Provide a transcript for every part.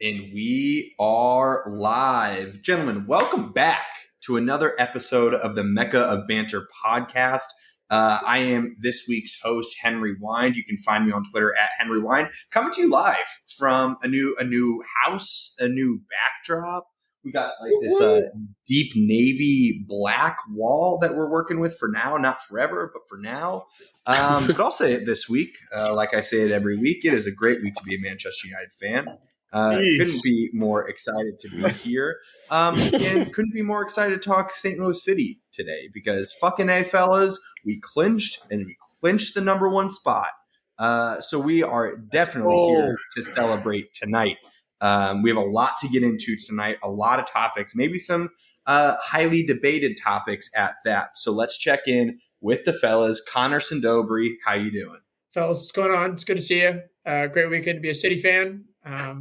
And we are live. Gentlemen, welcome back to another episode of the Mecca of Banter podcast. I am this week's host, Henry Wind. You can find me on Twitter at Henry Wind. Coming to you live from a new house, a new backdrop. We got like this deep navy black wall that we're working with for now, not forever, but for now. But I'll say it this week, like I say it every week. It is a great week to be a Manchester United fan. Couldn't be more excited to be here. And couldn't be more excited to talk St. Louis City today because fucking A, fellas, we clinched the number one spot. So we are definitely here to celebrate tonight. We have a lot to get into tonight, a lot of topics, maybe some highly debated topics at that. So let's check in with the fellas. Connor Sindobri, how you doing? Fellas, what's going on? It's good to see you. Great weekend to be a City fan.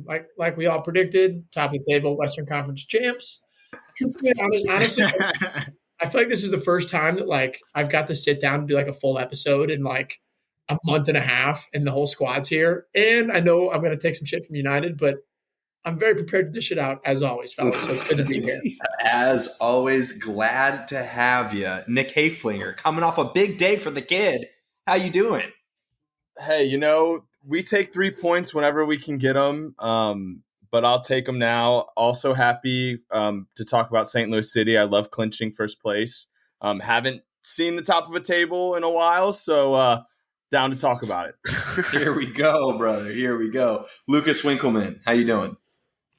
Like we all predicted, top of the table, Western Conference champs. Honestly, I feel like this is the first time that like I've got to sit down and do like a full episode in like a month and a half, and the whole squad's here. And I know I'm going to take some shit from United, but I'm very prepared to dish it out as always, fellas. So it's good to be here. As always, glad to have you, Nick Hayflinger, coming off a big day for the kid. How you doing? Hey, we take 3 points whenever we can get them, but I'll take them now. Also happy to talk about St. Louis City. I love clinching first place. Haven't seen the top of a table in a while, so down to talk about it. Here we go, brother. Here we go. Lucas Winkleman, how you doing?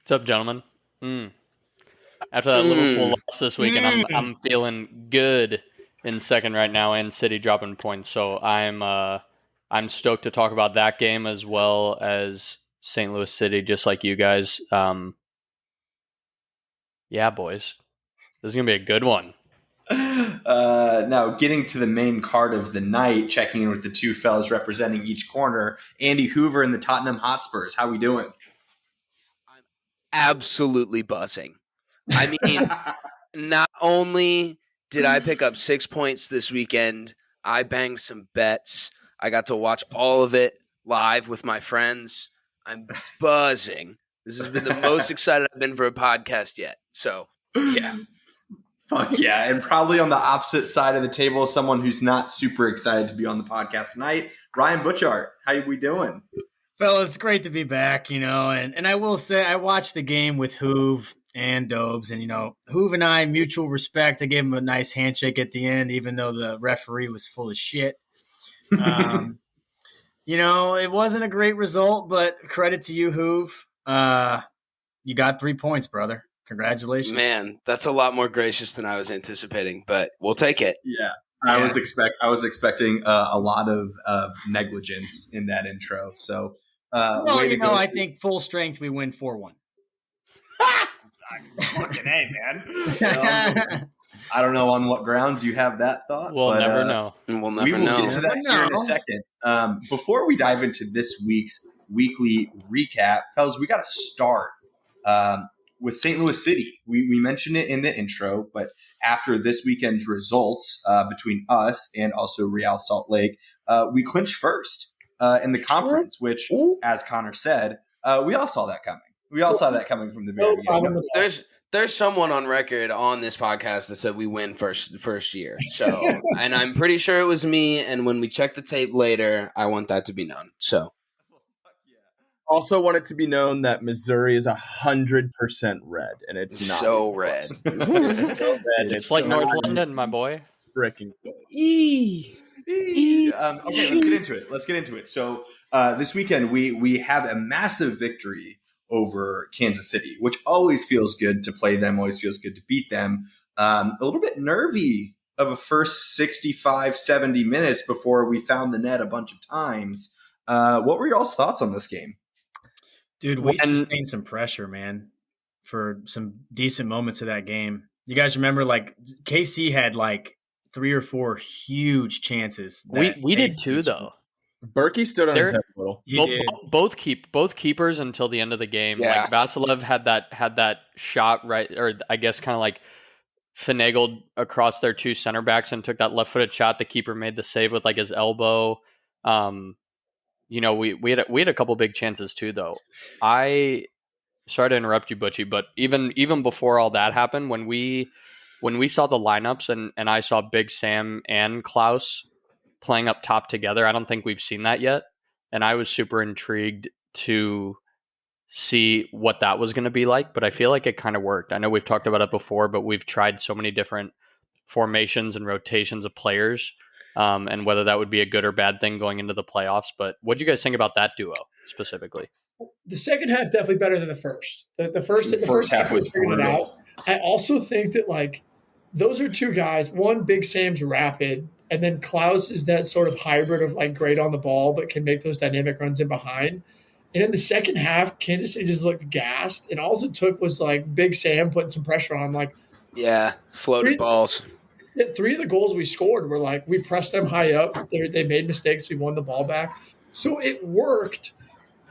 What's up, gentlemen? After that Liverpool loss this weekend, I'm feeling good in second right now, and City dropping points. So I'm stoked to talk about that game as well as St. Louis City, just like you guys. Yeah, boys, this is gonna be a good one. Now, getting to the main card of the night, checking in with the two fellas representing each corner, Andy Hoover and the Tottenham Hotspurs. How we doing? Absolutely buzzing. I mean, not only did I pick up 6 points this weekend, I banged some bets. I got to watch all of it live with my friends. I'm buzzing. This has been the most excited I've been for a podcast yet. So, yeah. Fuck yeah. And probably on the opposite side of the table, someone who's not super excited to be on the podcast tonight, Ryan Butchart. How we doing? Fellas, it's great to be back, and I will say I watched the game with Hoove and Dobes, and, Hoove and I, mutual respect. I gave him a nice handshake at the end, even though the referee was full of shit. It wasn't a great result, but credit to you, Hoove. You got 3 points, brother. Congratulations. Man, that's a lot more gracious than I was anticipating, but we'll take it. Yeah. I was expecting a lot of negligence in that intro. So, I think full strength we win 4-1. Fucking A, man. I don't know on what grounds you have that thought. We'll never know. We'll never know. We will get to that here in a second. Before we dive into this week's weekly recap, fellas, we got to start with St. Louis City. We mentioned it in the intro, but after this weekend's results between us and also Real Salt Lake, we clinched first in the conference, which, as Connor said, we all saw that coming. We all saw that coming from the very beginning. There's someone on record on this podcast that said we win first year. So, and I'm pretty sure it was me. And when we check the tape later, I want that to be known. So, also want it to be known that Missouri is 100% red, and it's not so red. It's like North London, my boy. Freaking. Okay, let's get into it. So this weekend we have a massive victory over Kansas City, which always feels good to play them, always feels good to beat them. A little bit nervy of a first 65, 70 minutes before we found the net a bunch of times. What were y'all's thoughts on this game? Dude, we sustained some pressure, man, for some decent moments of that game. You guys remember, like, KC had, like, 3 or 4 huge chances. We did too, though. Berkey stood on his head a little. Both keepers until the end of the game. Yeah. Like Vasilev had that shot right, or I guess kind of like finagled across their 2 center backs and took that left-footed shot. The keeper made the save with like his elbow. We had a couple big chances too, though. I sorry to interrupt you, Butchie, but even before all that happened, when we saw the lineups and I saw Big Sam and Klauss playing up top together, I don't think we've seen that yet. And I was super intrigued to see what that was going to be like, but I feel like it kind of worked. I know we've talked about it before, but we've tried so many different formations and rotations of players, and whether that would be a good or bad thing going into the playoffs. But what do you guys think about that duo specifically? The second half definitely better than the first. The first half was figuring it out. brutal. I also think that like those are two guys. One, Big Sam's rapid, and then Klauss is that sort of hybrid of like great on the ball but can make those dynamic runs in behind. And in the second half, Kansas City just looked gassed. And all it took was like Big Sam putting some pressure on. Like, floated balls. Yeah, 3 of the goals we scored were like we pressed them high up. They made mistakes. We won the ball back. So it worked.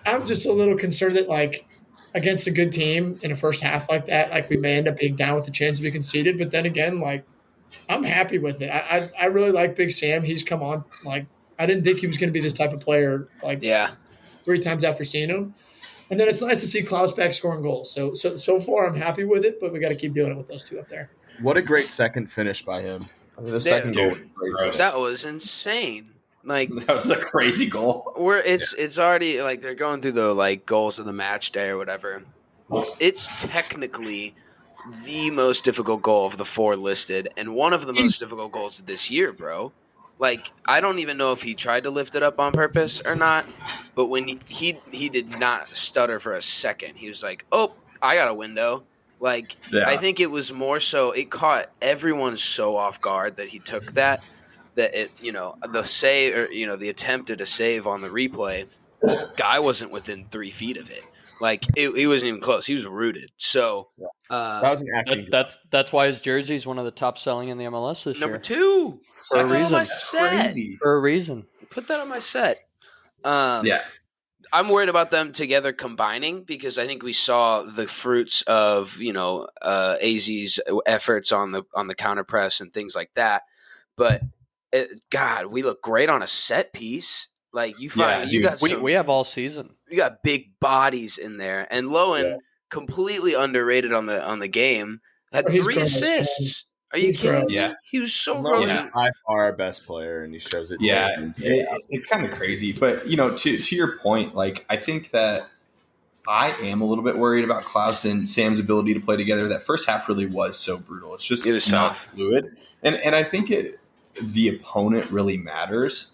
I'm just a little concerned that like against a good team in a first half like that, like we may end up being down with the chances we conceded. But then again, like I'm happy with it. I really like Big Sam. He's come on. Like I didn't think he was going to be this type of player. Like 3 times after seeing him. And then it's nice to see Klauss back scoring goals. So far I'm happy with it, but we got to keep doing it with those two up there. What a great second finish by him. I mean, the second goal was great. That was insane. Like that was a crazy goal. It's already like they're going through the like goals of the match day or whatever. It's technically the most difficult goal of the 4 listed and one of the most difficult goals of this year, bro. Like I don't even know if he tried to lift it up on purpose or not, but when he did not stutter for a second. He was like, "Oh, I got a window." Like I think it was more so it caught everyone so off guard that he took that it, the save or the attempt at a save on the replay, guy wasn't within 3 feet of it. Like he wasn't even close. He was rooted. So that was an acting. That's why his jersey is one of the top selling in the MLS this number year. 2 For a reason. On my set. For a reason. Put that on my set. I'm worried about them together combining because I think we saw the fruits of AZ's efforts on the counter press and things like that. But God, we look great on a set piece. Like you find we have all season. You got big bodies in there, and Lowen completely underrated on the game. Had 3 assists. Are you kidding me? Yeah. He was so gross. He's by far our best player, and he shows it. It's kind of crazy. But, to your point, like, I think that I am a little bit worried about Klauss and Sam's ability to play together. That first half really was so brutal. It's just not fluid. And I think the opponent really matters.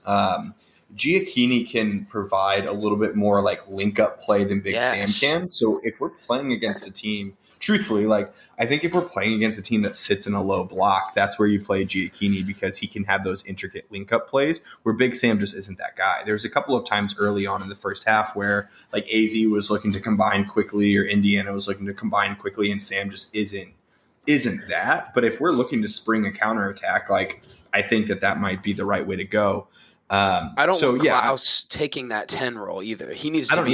Giacchini can provide a little bit more like link up play than Big Sam can. So if we're playing against a team, truthfully, like I think if we're playing against a team that sits in a low block, that's where you play Giacchini because he can have those intricate link up plays where Big Sam just isn't that guy. There's a couple of times early on in the first half where like AZ was looking to combine quickly or Indiana was looking to combine quickly and Sam just isn't that. But if we're looking to spring a counterattack, like I think that might be the right way to go. I don't want Klauss taking that 10 role either. He needs to be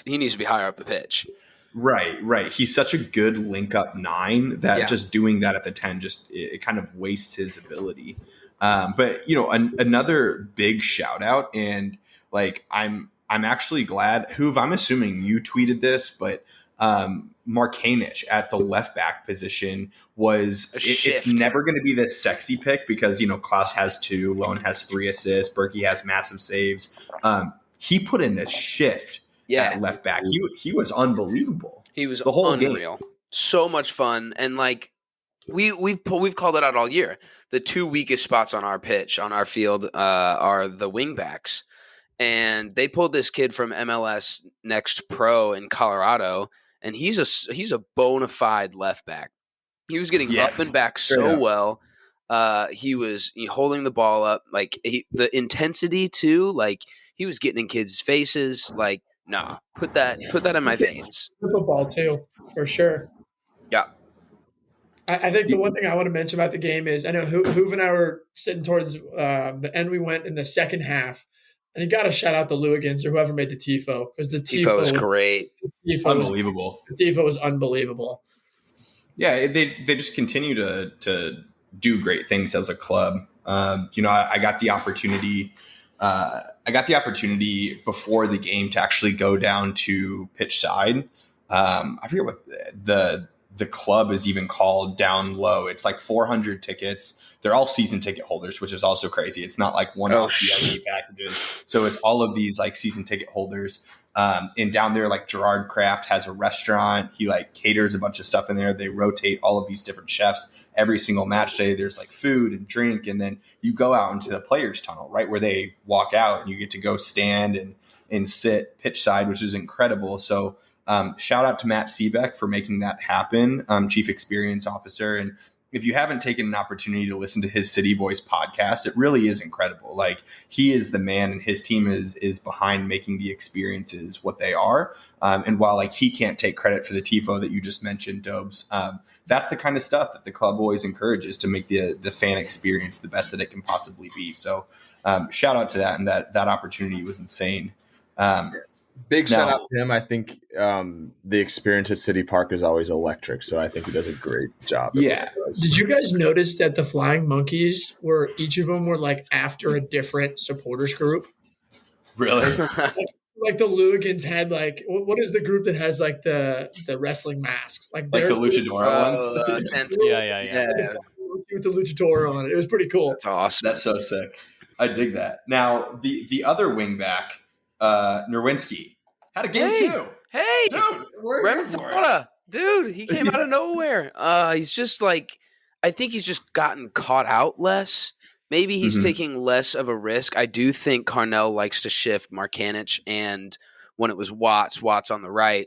he needs to be higher up the pitch. Right. He's such a good link up 9 that just doing that at the 10 it kind of wastes his ability. But another big shout out, and like I'm actually glad. Hoove, I'm assuming you tweeted this, but Markanic at the left back position it's never going to be this sexy pick because Klauss has 2, Lowen has 3 assists, Berkey has massive saves. He put in a shift at left back. He was unbelievable. He was the whole unreal. Game. So much fun, and like we've called it out all year. The 2 weakest spots on our pitch on our field are the wing backs, and they pulled this kid from MLS Next Pro in Colorado. And he's a bona fide left back. He was getting up and back so well. He was holding the ball up, like the intensity too. Like he was getting in kids' faces. Like, nah, put that in my veins. Football too, for sure. Yeah. I think the one thing I want to mention about the game is I know Hoove and I were sitting towards the end. We went in the second half. And you got to shout out the Lewigans or whoever made the tifo because the tifo was great. The tifo unbelievable. The tifo was unbelievable. Yeah, they just continue to do great things as a club. I got the opportunity. I got the opportunity before the game to actually go down to pitch side I forget what the club is even called down low. It's like 400 tickets. They're all season ticket holders, which is also crazy. It's not like one-off VIP packages. So it's all of these like season ticket holders. And down there, like Gerard Kraft has a restaurant. He like caters a bunch of stuff in there. They rotate all of these different chefs every single match day. There's like food and drink. And then you go out into the players tunnel, right where they walk out, and you get to go stand and sit pitch side, which is incredible. So shout out to Matt Seebeck for making that happen, Chief Experience Officer. And if you haven't taken an opportunity to listen to his City Voice podcast, it really is incredible. Like, he is the man, and his team is behind making the experiences what they are. And while like he can't take credit for the tifo that you just mentioned, Dobes, that's the kind of stuff that the club always encourages to make the fan experience the best that it can possibly be. So shout out to that, and that opportunity was insane. Big shout out to him. I think the experience at City Park is always electric, so I think he does a great job. Yeah. Did you guys notice that the Flying Monkeys were, each of them were like after a different supporters group? Really? Like the Lugans had like, what is the group that has like the wrestling masks? Like the luchador ones? Yeah. With the luchador on it. It was pretty cool. That's awesome. That's so sick. I dig that. Now, the other wingback, Nerwinski, had a game too. Hey, dude, we're here for it. Dude, he came out of nowhere. He's just like, I think he's just gotten caught out less. Maybe he's taking less of a risk. I do think Carnell likes to shift Markanich, and when it was Watts on the right,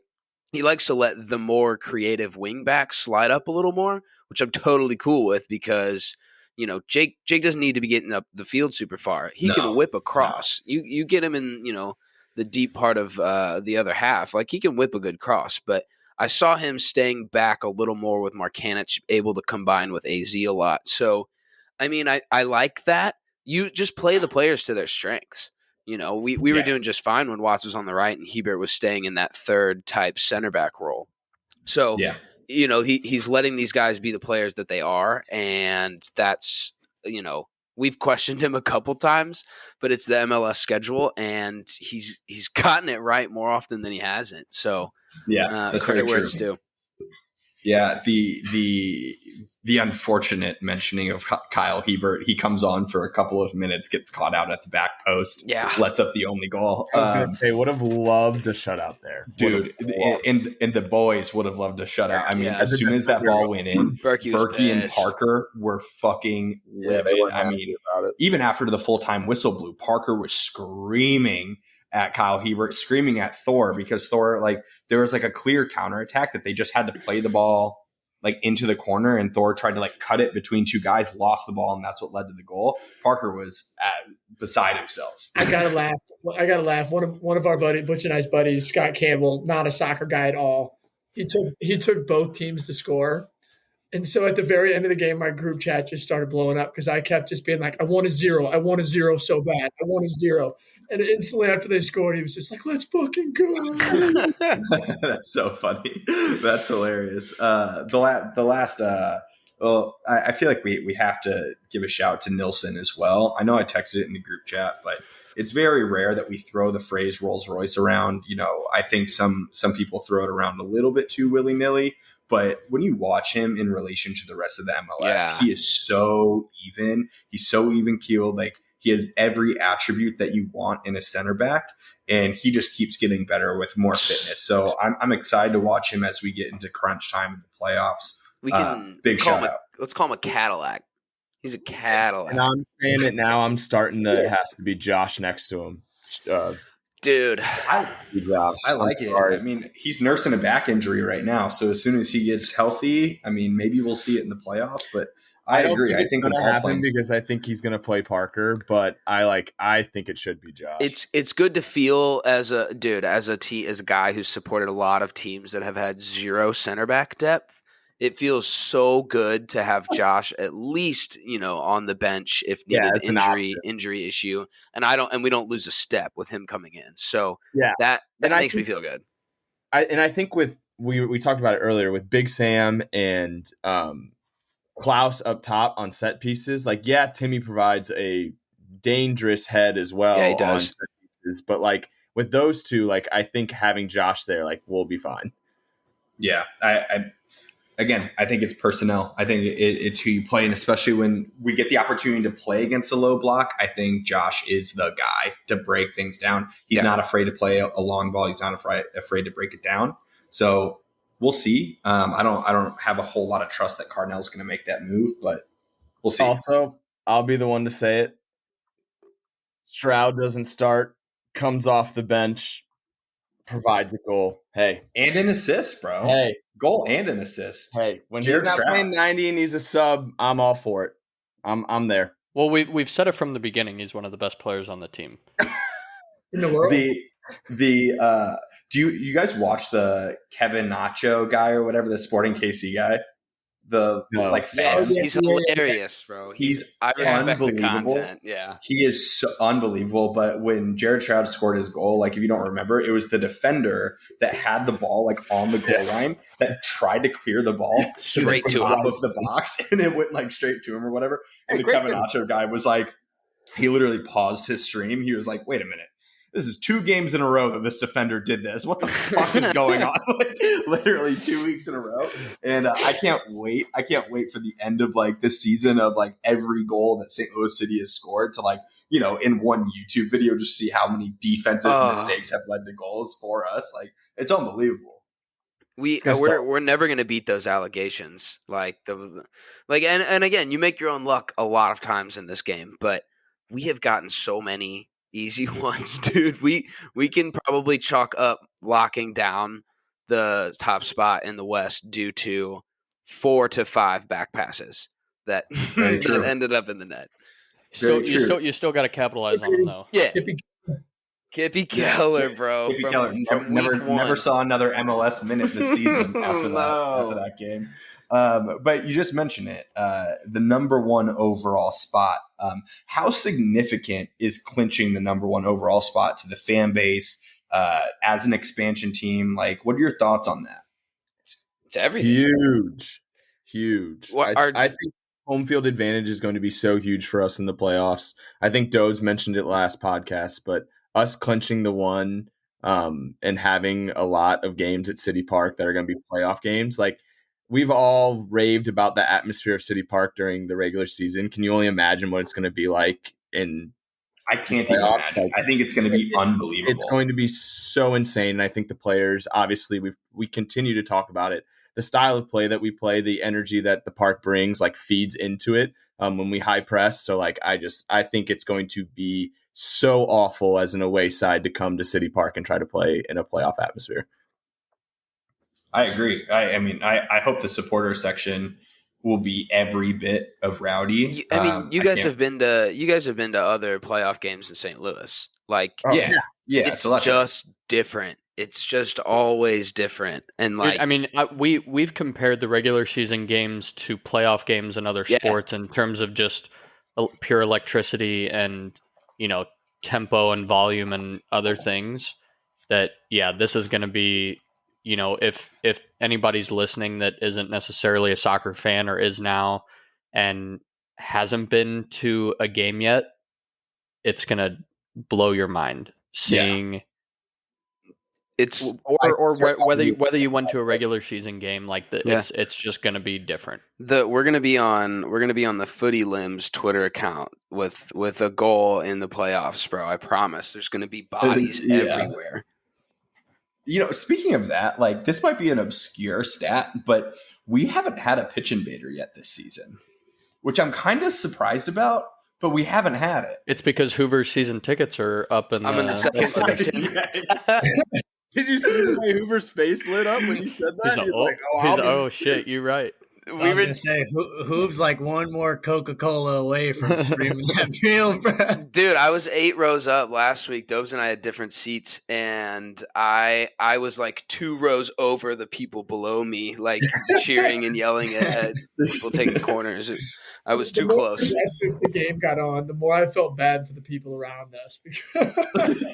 he likes to let the more creative wingback slide up a little more, which I'm totally cool with, because Jake doesn't need to be getting up the field super far. He can whip across. You get him in, the deep part of the other half. Like, he can whip a good cross. But I saw him staying back a little more with Markanich, able to combine with AZ a lot. So, I mean, I like that. You just play the players to their strengths. We were doing just fine when Watts was on the right and Hebert was staying in that third type center back role. So, he's letting these guys be the players that they are, and that's, we've questioned him a couple times, but it's the MLS schedule, and he's gotten it right more often than he hasn't. So, that's very where true. it's due. Yeah, the unfortunate mentioning of Kyle Hebert. He comes on for a couple of minutes, gets caught out at the back post, lets up the only goal. I was going to say, would have loved a shutout there. Dude, and the boys would have loved a shutout. I mean, as soon as that ball went in, Berkey and Parker were fucking livid. I mean, even after the full-time whistle blew, Parker was screaming at Kyle Hebert, screaming at Thor, because Thor, like, there was like a clear counterattack that they just had to play the ball like into the corner, and Thor tried to like cut it between two guys, lost the ball, and that's what led to the goal. Parker was beside himself. I gotta laugh. One of our Butch and I's buddies, Scott Campbell, not a soccer guy at all. He took both teams to score. And so at the very end of the game, my group chat just started blowing up because I kept just being like, I want a zero so bad. I want a zero. And instantly after they scored, he was just like, let's fucking go. That's so funny. That's hilarious. The last, I feel like we have to give a shout to Nilsson as well. I know I texted it in the group chat, but it's very rare that we throw the phrase Rolls Royce around. I think some people throw it around a little bit too willy-nilly. But when you watch him in relation to the rest of the MLS, he is so even. He's so even-keeled. Like, he has every attribute that you want in a center back, and he just keeps getting better with more fitness. So I'm excited to watch him as we get into crunch time in the playoffs. We can let's call him a Cadillac. He's a Cadillac. And I'm saying it now. I'm starting to. It has to be Josh next to him. Dude, I like it. I mean, he's nursing a back injury right now, so as soon as he gets healthy, I mean, maybe we'll see it in the playoffs. But I agree. I think it'll happen because I think he's going to play Parker, but I think it should be Josh. It's good to feel as a guy who's supported a lot of teams that have had zero center back depth. It feels so good to have Josh at least, on the bench if needed, injury issue. And we don't lose a step with him coming in. So that makes me feel good. I think with we talked about it earlier with Big Sam and Klauss up top on set pieces. Like, Timmy provides a dangerous head as well. Yeah, he On does. set pieces, but like with those two, like I think having Josh there, like, we'll be fine. Yeah, I think it's personnel. I think it's who you play, and especially when we get the opportunity to play against a low block, I think Josh is the guy to break things down. He's not afraid to play a long ball. He's not afraid to break it down. So we'll see. I don't have a whole lot of trust that Cardinel's going to make that move, but we'll see. Also, I'll be the one to say it. Stroud doesn't start, comes off the bench, provides a goal. Hey. And an assist, bro. Hey. Goal and an assist. Hey, when Jared he's not Stroud. playing 90 and he's a sub, I'm all for it. I'm there. Well, we've said it from the beginning. He's one of the best players on the team. In the world? Do you guys watch the Kevin Nacho guy or whatever, the Sporting KC guy? Yes, he's hilarious, bro. I respect the unbelievable. content. Yeah, he is so unbelievable. But when Jared Stroud scored his goal, like if you don't remember, it was the defender that had the ball like on the goal line that tried to clear the ball straight to to the top him of the box, and it went like straight to him or whatever. And the Kevin Nacho guy was like, he literally paused his stream. He was like, "Wait a minute. This is 2 games in a row that this defender did this. What the fuck is going on?" Like, literally 2 weeks in a row. And I can't wait. I can't wait for the end of like this season of like every goal that St. Louis City has scored to like, you know, in one YouTube video, just see how many defensive mistakes have led to goals for us. Like, it's unbelievable. We're never gonna beat those allegations. And again, you make your own luck a lot of times in this game, but we have gotten so many easy ones, dude. We can probably chalk up locking down the top spot in the West due to 4 to 5 back passes that ended up in the net. You still got to capitalize on them though. Yeah, Kippy Keller, bro. Kippy Keller never saw another MLS minute this season after that game. But you just mentioned it, the number 1 overall spot. How significant is clinching the number 1 overall spot to the fan base as an expansion team? Like, what are your thoughts on that? It's everything. Huge. I think home field advantage is going to be so huge for us in the playoffs. I think Dodes mentioned it last podcast, but us clinching the 1 and having a lot of games at City Park that are going to be playoff games, like, we've all raved about the atmosphere of City Park during the regular season. Can you only imagine what it's going to be like in I can't even imagine. Like, I think it's going to be unbelievable. It's going to be so insane. And I think the players, obviously, we continue to talk about it. The style of play that we play, the energy that the park brings, like, feeds into it when we high press. So, like, I think it's going to be so awful as an away side to come to City Park and try to play in a playoff atmosphere. I agree. I hope the supporter section will be every bit of rowdy. You guys have been to other playoff games in St. Louis. Like, yeah, it's just different. It's just always different. And like, we've compared the regular season games to playoff games in other sports in terms of just pure electricity and, you know, tempo and volume and other things. That this is going to be. You know, if anybody's listening that isn't necessarily a soccer fan or is now and hasn't been to a game yet, it's going to blow your mind seeing it's whether you went to a regular season game like that. It's just going to be different. We're going to be on the Footy Limbs Twitter account with a goal in the playoffs, bro. I promise. There's going to be bodies everywhere. You know, speaking of that, like, this might be an obscure stat, but we haven't had a pitch invader yet this season, which I'm kind of surprised about, but we haven't had it. It's because Hoover's season tickets are up in I'm in the second section. Did you see the way Hoover's face lit up when you said that? He's like, oh shit, you're right. I was going to say, Hoove's like one more Coca-Cola away from screaming that field, bro. Dude, I was 8 rows up last week. Dobes and I had different seats, and I was like 2 rows over the people below me, like cheering and yelling at people taking corners. I was too close. The game got on, the more I felt bad for the people around us.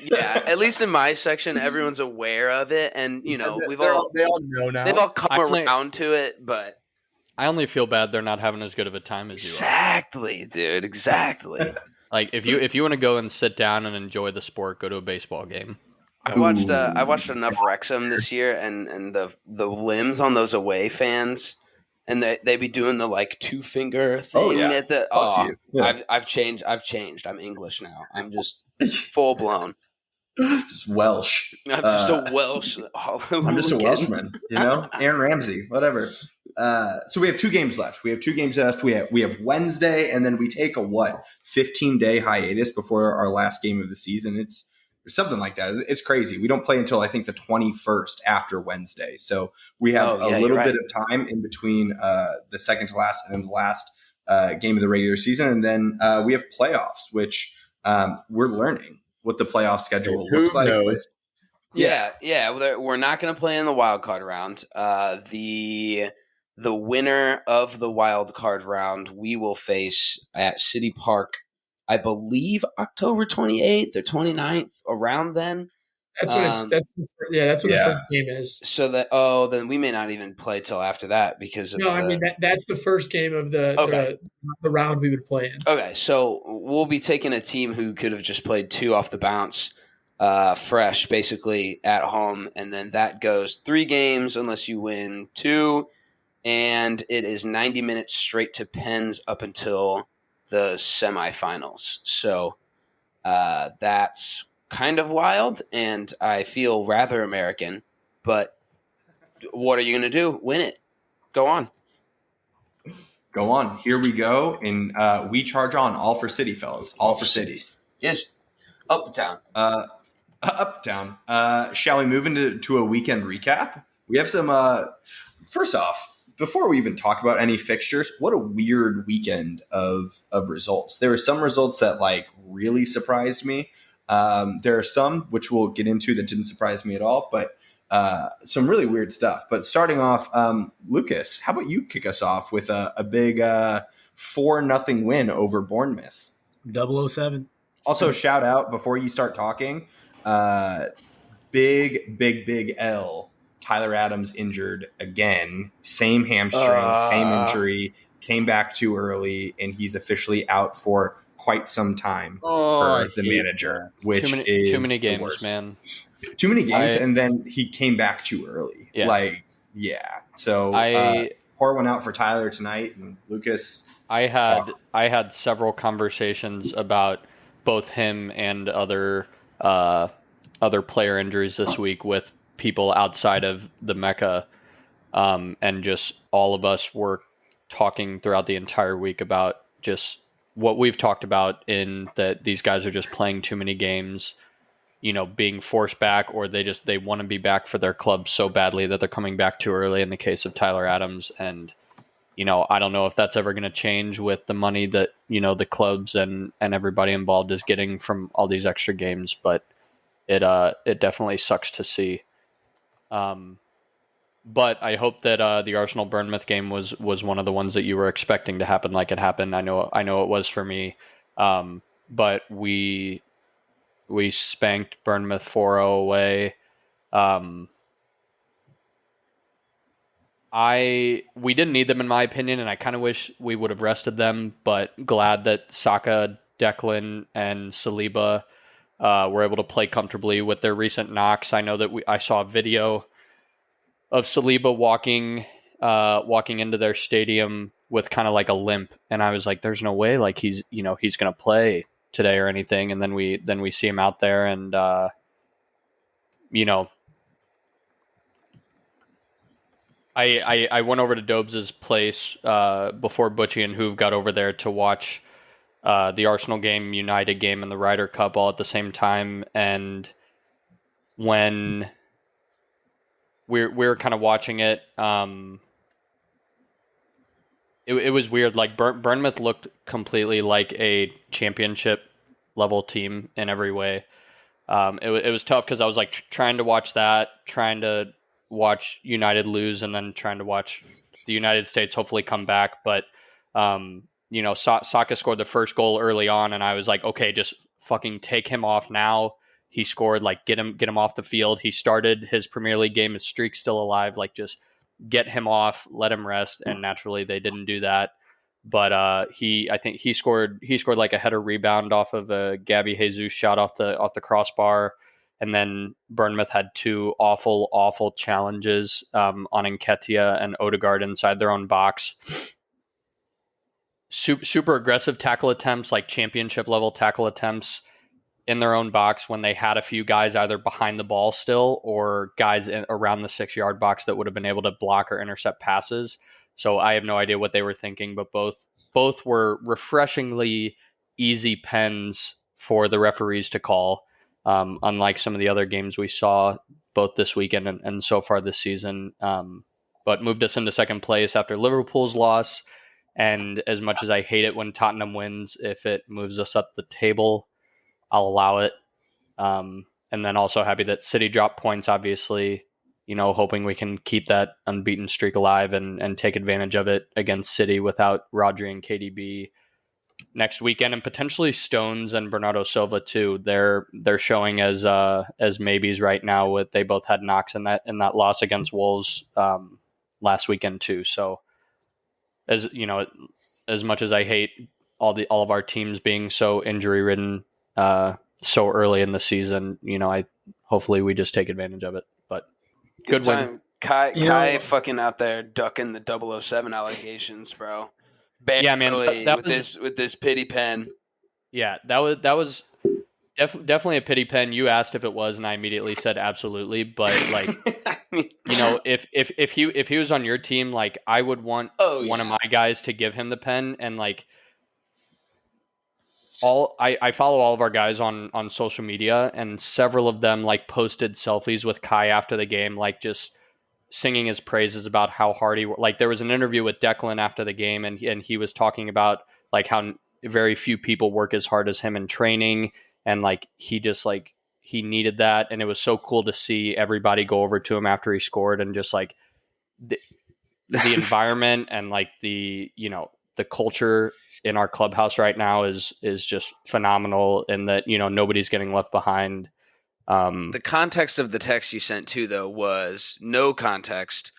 Yeah, at least in my section, everyone's aware of it, and you know they all know now. They've all come around to it, but. I only feel bad they're not having as good of a time as you are. Exactly, dude. Exactly. Like if you want to go and sit down and enjoy the sport, go to a baseball game. I watched enough Wrexham this year, and the limbs on those away fans, and they be doing the like 2-finger thing at the. Fuck you. Yeah. I've changed. I'm English now. I'm just full blown. Just Welsh. I'm just a Welsh. I'm just a Welshman, Aaron Ramsey, whatever. So we have 2 games left. We have Wednesday, and then we take a 15-day hiatus before our last game of the season. It's something like that. It's crazy. We don't play until I think the 21st after Wednesday. So we have a little bit of time in between the second to last and then the last game of the regular season, and then we have playoffs, which we're learning what the playoff schedule looks like. Yeah. We're not going to play in the wild card round. The winner of the wild card round we will face at City Park, I believe October 28th or 29th, around then. That's when that's when the first game is. So then we may not even play till after that because of that's the first game of the round we would play in. Okay, so we'll be taking a team who could have just played 2 off the bounce, fresh, basically at home, and then that goes 3 games unless you win 2, and it is 90 minutes straight to pens up until the semifinals. So that's kind of wild, and I feel rather American, but what are you going to do? Win it. Go on. Here we go, and we charge on. All for City, fellas. All for City. Yes. Up the town. Up the town. Shall we move into a weekend recap? We have some first off, before we even talk about any fixtures, what a weird weekend of results. There were some results that like really surprised me. There are some which we'll get into that didn't surprise me at all, but some really weird stuff. But starting off, Lucas, how about you kick us off with a big 4-0 win over Bournemouth? 007. Also, shout out before you start talking, big L. Tyler Adams injured again, same hamstring, same injury, came back too early, and he's officially out for quite some time for the manager, which is too many games, the worst. Man. Too many games, and then he came back too early. Yeah. So pour one out for Tyler tonight, and Lucas. I had several conversations about both him and other player injuries this week with people outside of the Mecca, and just all of us were talking throughout the entire week about just what we've talked about in that these guys are just playing too many games, being forced back, or they want to be back for their club so badly that they're coming back too early in the case of Tyler Adams. And, I don't know if that's ever going to change with the money that, the clubs and everybody involved is getting from all these extra games, but it definitely sucks to see. But I hope that the Arsenal Bournemouth game was one of the ones that you were expecting to happen like it happened. I know it was for me. But we spanked Bournemouth 4-0 away. We didn't need them in my opinion, and I kind of wish we would have rested them, but glad that Saka, Declan, and Saliba were able to play comfortably with their recent knocks. I know that I saw a video of Saliba walking into their stadium with kind of like a limp, and I was like, "There's no way like he's going to play today or anything." And then we see him out there, and I went over to Dobes' place before Butchie and Hoove got over there to watch the Arsenal game, United game, and the Ryder Cup all at the same time. And when we were kind of watching it, it was weird. Like Bournemouth looked completely like a championship level team in every way. It was tough because I was like trying to watch that, trying to watch United lose, and then trying to watch the United States hopefully come back. But Saka scored the first goal early on, and I was like, okay, just fucking take him off now. He scored, like get him off the field. He started his Premier League game, his streak's still alive. Like just get him off, let him rest. And naturally they didn't do that. But I think he scored like a header rebound off of a Gabby Jesus shot off the crossbar, And then Bournemouth had 2 awful challenges on Nketiah and Odegaard inside their own box. Super aggressive tackle attempts, like championship level tackle attempts in their own box when they had a few guys either behind the ball still or guys around the 6-yard box that would have been able to block or intercept passes. So I have no idea what they were thinking, but both were refreshingly easy pens for the referees to call, unlike some of the other games we saw both this weekend and so far this season, but moved us into second place after Liverpool's loss. And as much as I hate it when Tottenham wins, if it moves us up the table, I'll allow it. And then also happy that City dropped points, obviously, hoping we can keep that unbeaten streak alive and take advantage of it against City without Rodri and KDB next weekend, and potentially Stones and Bernardo Silva too. They're showing as maybes right now. They both had knocks in that loss against Wolves last weekend too. So as much as I hate all of our teams being so injury ridden so early in the season, hopefully we just take advantage of it. But good time. win. Kai fucking out there ducking the 007 allegations, bro. Barely, yeah, man. With this pity pen. Yeah, that was definitely a pity pen. You asked if it was, and I immediately said absolutely. But like, if he was on your team, like I would want one of my guys to give him the pen, and like I follow all of our guys on social media, and several of them like posted selfies with Kai after the game, like just singing his praises about how hard he, like there was an interview with Declan after the game, and he was talking about like how very few people work as hard as him in training, and like he just like he needed that, and it was so cool to see everybody go over to him after he scored, and just like the environment and like the culture in our clubhouse right now is just phenomenal, and that nobody's getting left behind. The context of the text you sent too, though, was no context.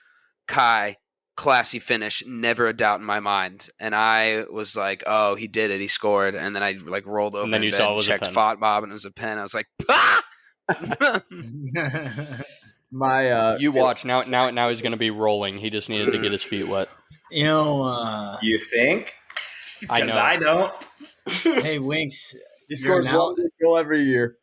Kai, classy finish, never a doubt in my mind. And I was like, "Oh, he did it! He scored!" And then I like rolled over in bed and checked FOTMob, and it was a pen. I was like, "Ah!" You watch now. He's going to be rolling. He just needed to get his feet wet. You think? I know. I don't. Hey, Winks. He scores one goal every year.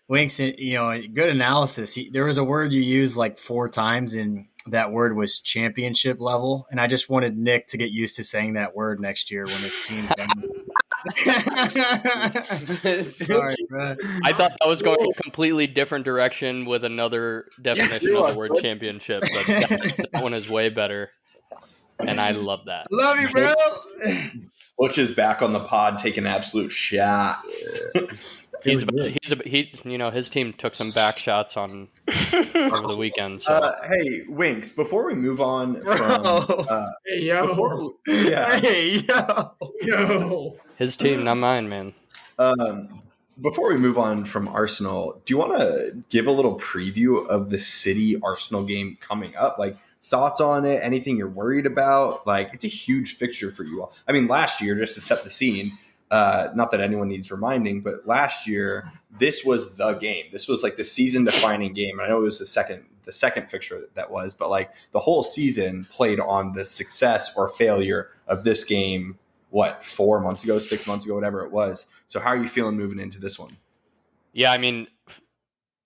Winks, good analysis. There was a word you used like 4 times, and that word was championship level. And I just wanted Nick to get used to saying that word next year when his team's done. Sorry, bro. I thought that was going a completely different direction with another definition of the word championship, but that one is way better. And I love that. Love you, bro. Butch is back on the pod taking absolute shots. His team took some back shots on over the weekend. So. Hey, Winks, before we move on from hey yo, yo, his team, not mine, man. Before we move on from Arsenal, do you want to give a little preview of the City Arsenal game coming up? Like, thoughts on it? Anything you're worried about? Like, it's a huge fixture for you all. I mean, last year, just to set the scene, not that anyone needs reminding, but last year, this was the game. This was like the season-defining game. I know it was the second fixture that was, but like the whole season played on the success or failure of this game. What, 4 months ago, 6 months ago, whatever it was. So how are you feeling moving into this one? Yeah, I mean,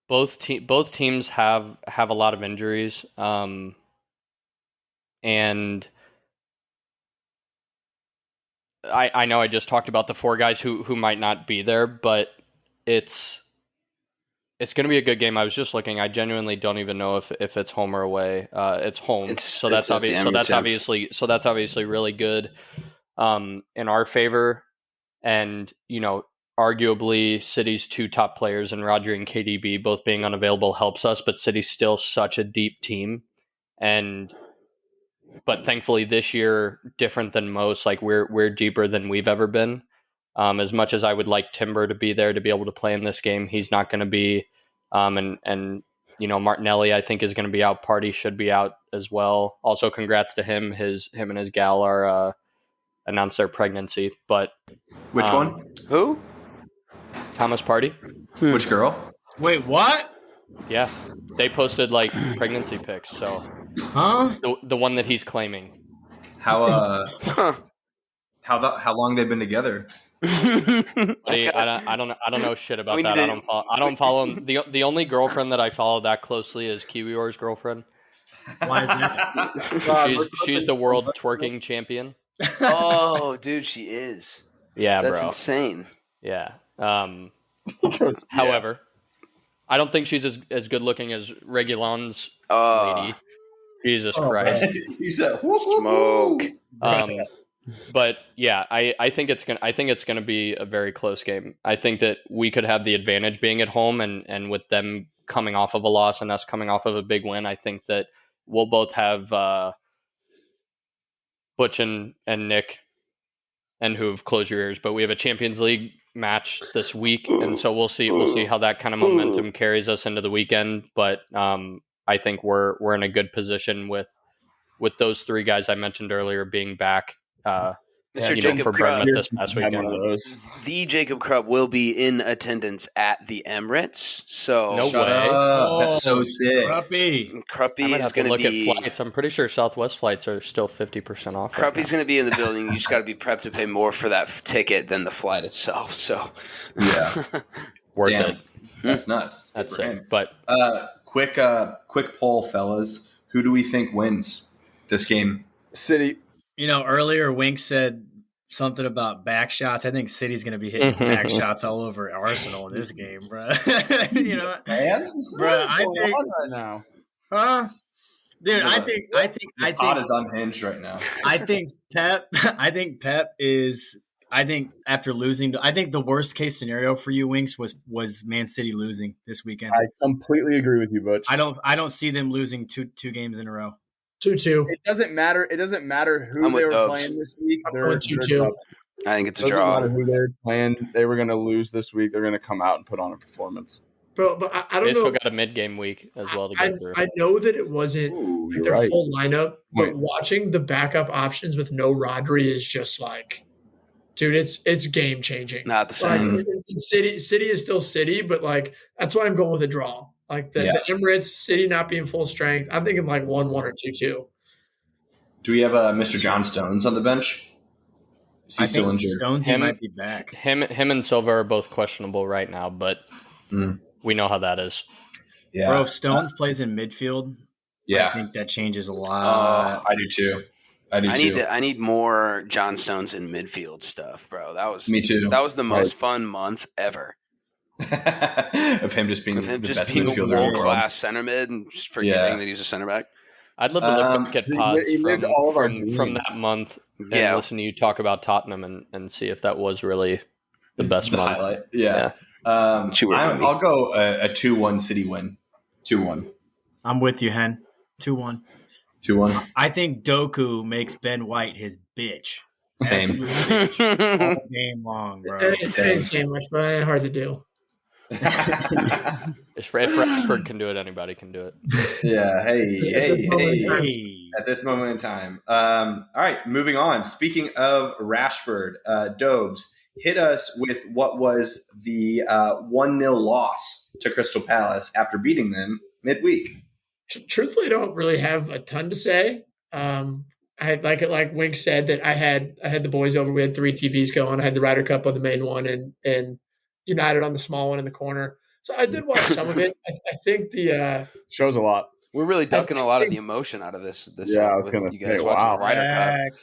both teams have a lot of injuries, and I know I just talked about the 4 guys who might not be there, but it's going to be a good game. I was just looking. I genuinely don't even know if it's home or away. It's home, so that's obviously really good in our favor. And arguably City's 2 top players in Rodri and KDB both being unavailable helps us, but City's still such a deep team, but thankfully this year, different than most, like we're deeper than we've ever been. As much as I would like Timber to be there to be able to play in this game, he's not going to be. And Martinelli, I think, is going to be out. Partey should be out as well. Also, congrats to him. Him and his gal are announced their pregnancy. But which one? Who? Thomas Partey. Which girl? Wait, what? Yeah, they posted like pregnancy pics. So Huh? the one that he's claiming. How Huh. how long they've been together? Buddy, I don't know shit about We that. need I don't follow him. The only girlfriend that I follow that closely is Kiwior's girlfriend. Why is that? She's the world twerking champion. Oh, dude, she is. Yeah, That's bro. insane. Yeah. However, I don't think she's as good looking as Regulon's lady. Jesus Christ. You said Smoke. But yeah, I think it's gonna be a very close game. I think that we could have the advantage being at home, and with them coming off of a loss and us coming off of a big win, I think that we'll both have Butch and Nick and Hoove, close your ears. But we have a Champions League match this week, and so we'll see how that kind of momentum carries us into the weekend. But I think we're in a good position with those three guys I mentioned earlier being back. Mr. Jacob for Krupp. Bournemouth this past weekend. The Jacob Krupp will be in attendance at the Emirates. So No Shut way. up. That's so sick. Cruppy. I Kruppy might is have to going to look be. at flights. I'm pretty sure Southwest flights are still 50% off. right Kruppy's going to be in the building. You just got to be prepped to pay more for that ticket than the flight itself. So Yeah. now. Worth Damn. it. That's nuts. That's Good for it. him. But Quick poll, fellas. Who do we think wins this game? City. You know, earlier Wink said something about back shots. I think City's going to be hitting back shots all over Arsenal in this game, bro. You know, Man? bro. I think, right now. huh? Dude, Yeah, I think The pot is unhinged right now. I think Pep is. I think after losing, I think the worst case scenario for you, Winks, was Man City losing this weekend. I completely agree with you, Butch. I don't see them losing two games in a row. 2-2. It doesn't matter. It doesn't matter who I'm they with were Dubs. playing this week. I'm They're going 2-2. dropping. I think it's a Doesn't draw. matter who they're playing. They were going to lose this week. They're going to come out and put on a performance. But I they don't still know. got a mid-game week as well to go through. I know that it wasn't Ooh, like their right. full lineup, but Right. watching the backup options with no Rodri is just like, dude, it's game changing. Not the Like, same. City is still City, but like that's why I'm going with a draw. Like the Emirates, City not being full strength. I'm thinking like 1-1 or 2-2. Do we have Mr. John Stones on the bench? Is he I still think injured? Stonesy Him- might be back. Him and Silva are both questionable right now, but we know how that is. Yeah. Bro, if Stones plays in midfield, I Yeah. think that changes a lot. I do too. I need more John Stones in midfield stuff, bro. Me too. That was the most fun month ever. Of him just being Of him the just best being a midfielder in the world. world-class center mid and just forgetting that he's a center back. I'd love to look back at pods he lived all of our from dreams. that month and Yeah. listen to you talk about Tottenham and see if that was really the best The month. highlight. Yeah. Sure, buddy. I'll go a 2-1 City win. 2-1. I'm with you, Hen. 2-1. 2-1. I think Doku makes Ben White his bitch. Same. Absolute bitch. All game long, bro. It ain't saying much, but it's hard to do. If Rashford can do it, anybody can do it. Yeah. Hey. Hey. At this moment in time. All right, moving on. Speaking of Rashford, Dobes, hit us with what was the 1-0 loss to Crystal Palace after beating them midweek. Truthfully, I don't really have a ton to say. I had like Wink said that I had the boys over. We had 3 TVs going. I had the Ryder Cup on the main one and United on the small one in the corner. So I did watch some of it. I think the Shows a lot. We're really ducking a lot of the emotion out of this. Yeah, I was with gonna you guys say, watching wow. the Ryder Cup.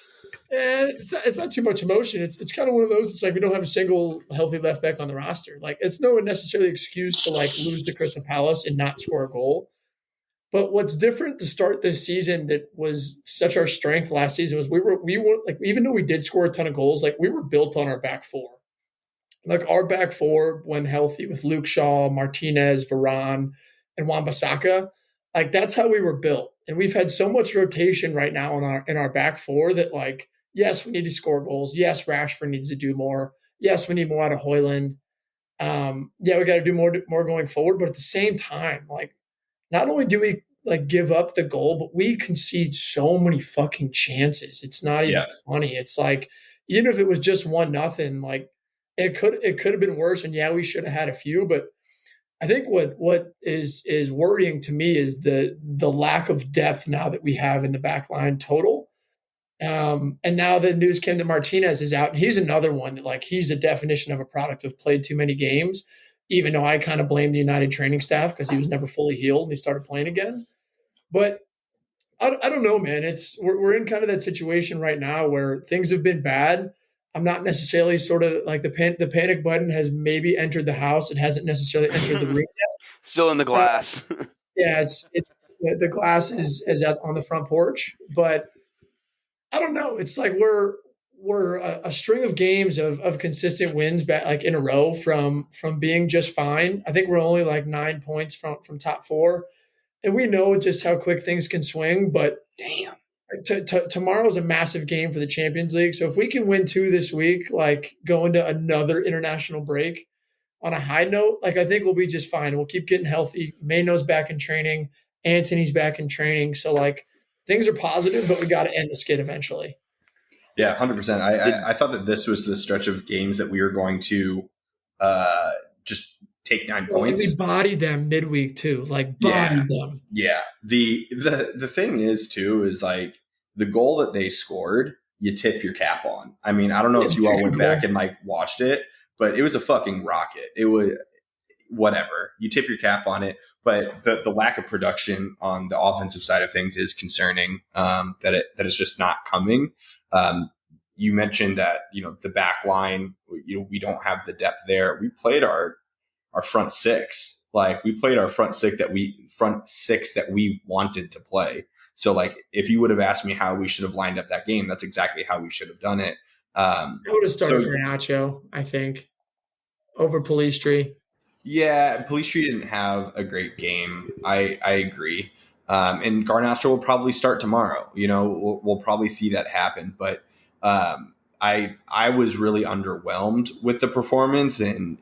it's not too much emotion. It's kind of one of those. It's like we don't have a single healthy left back on the roster. Like it's no necessarily excuse to like lose to Crystal Palace and not score a goal. But what's different to start this season that was such our strength last season was we were like, even though we did score a ton of goals, like we were built on our back four. Like our back four, when healthy, with Luke Shaw, Martinez, Varane, and Wan-Bissaka, like that's how we were built. And we've had so much rotation right now in our back four that, like, yes, we need to score goals. Yes, Rashford needs to do more. Yes, we need more out of Højlund. We got to do more going forward. But at the same time, like, not only do we like give up the goal, but we concede so many fucking chances. It's not even funny. It's like, even if it was just 1-0, like it could have been worse. And yeah, we should have had a few, but I think what is worrying to me is the lack of depth now that we have in the back line total. And now the news came that Martinez is out, and he's another one that like he's a definition of a product of played too many games. Even though I kind of blame the United training staff because he was never fully healed and he started playing again. But I don't know, man. We're in kind of that situation right now where things have been bad. I'm not necessarily sort of like the panic button has maybe entered the house. It hasn't necessarily entered the room yet. Still in the glass. Yeah, it's the glass is out on the front porch, but I don't know. It's like we're a string of games of consistent wins back like in a row from being just fine. I think we're only like 9 points from top four, and we know just how quick things can swing. But Damn. Tomorrow's a massive game for the Champions League. So if we can win 2 this week, like go into another international break on a high note, like I think we'll be just fine. We'll keep getting healthy. Mayno's back in training. Antony's back in training. So like things are positive, but we got to end the skid eventually. Yeah, 100%. I thought that this was the stretch of games that we were going to just take 9 points. We bodied them midweek too, like bodied them. Yeah. The thing is too is like the goal that they scored, you tip your cap on. I mean, I don't know if you all went back and like watched it, but it was a fucking rocket. It was whatever. You tip your cap on it, but the lack of production on the offensive side of things is concerning. That it's just not coming. You mentioned that the back line, we don't have the depth there. We played our front six, like we played our front six that we wanted to play. So like if you would have asked me how we should have lined up that game, that's exactly how we should have done it. I would have started Garnacho, I think, over Palistri. Yeah, Palistri didn't have a great game. I agree. And Garnacho will probably start tomorrow. We'll probably see that happen. But I was really underwhelmed with the performance, and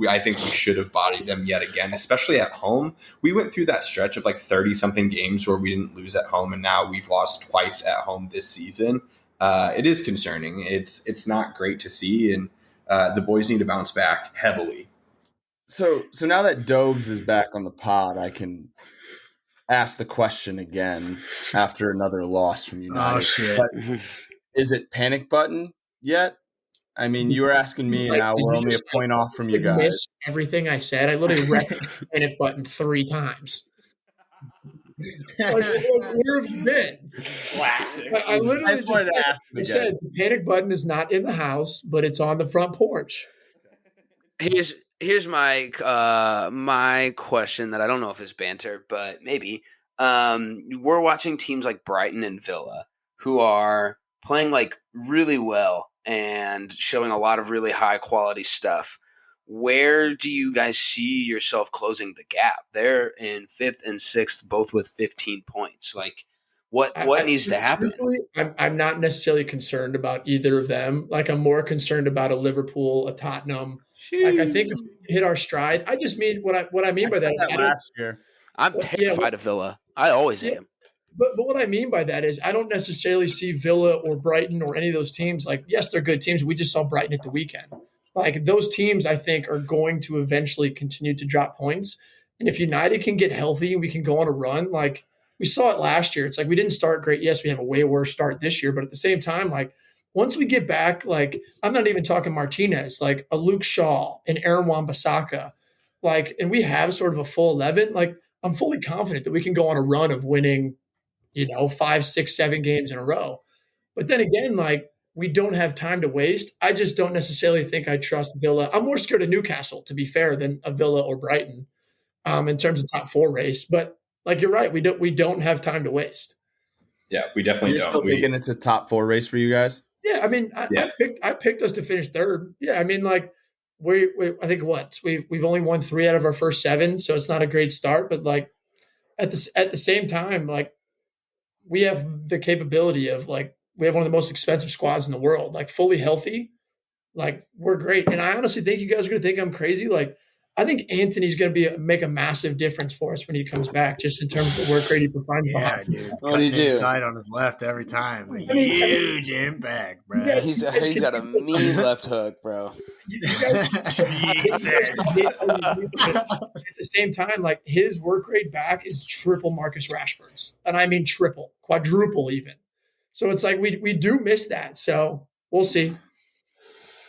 I think we should have bodied them yet again, especially at home. We went through that stretch of like 30-something games where we didn't lose at home, and now we've lost twice at home this season. It is concerning. It's not great to see, and the boys need to bounce back heavily. So now that Dobes is back on the pod, I can ask the question again after another loss from United. Oh, shit. But is it panic button yet? I mean, you were asking me now. We're only a point off from you guys. Missed everything I said. I literally read the panic button 3 times. Like, where have you been? Classic. I literally just said the panic button is not in the house, but it's on the front porch. Here's my my question that I don't know if it's banter, but maybe. We're watching teams like Brighton and Villa who are playing like really well and showing a lot of really high quality stuff. Where do you guys see yourself closing the gap? They're in 5th and 6th, both with 15 points. Like, what needs to happen? I'm not necessarily concerned about either of them. Like, I'm more concerned about a Liverpool, a Tottenham. Like, I think if we hit our stride, I just mean what I mean by that is last year. I'm terrified of Villa. I always am. But what I mean by that is I don't necessarily see Villa or Brighton or any of those teams. Like, yes, they're good teams. We just saw Brighton at the weekend. Like, those teams, I think, are going to eventually continue to drop points. And if United can get healthy and we can go on a run, like we saw it last year. It's like we didn't start great. Yes, we have a way worse start this year. But at the same time, like once we get back, like I'm not even talking Martinez, like a Luke Shaw, an Aaron Wan-Bissaka, like, and we have sort of a full 11. Like I'm fully confident that we can go on a run of winning, 5, 6, 7 games in a row. But then again, like we don't have time to waste. I just don't necessarily think I trust Villa. I'm more scared of Newcastle, to be fair, than a Villa or Brighton in terms of top 4 race. But like you're right, we don't have time to waste. Yeah, we definitely You're don't. Still thinking it's a top 4 race for you guys? Yeah, I mean, I picked us to finish 3rd. Yeah, I mean, like we I think we've only won 3 out of our first 7, so it's not a great start. But like at the same time, like we have the capability of like we have one of the most expensive squads in the world, like fully healthy. Like we're great, and I honestly think you guys are gonna think I'm crazy. Like I think Anthony's going to make a massive difference for us when he comes back, just in terms of the work rate he provides. Yeah, dude. What do you do? Inside on his left every time. Huge impact, bro. He's got a mean left hook, bro. You guys, Jesus. at the same time, like his work rate back is triple Marcus Rashford's, and I mean triple, quadruple even. So it's like we do miss that. So we'll see.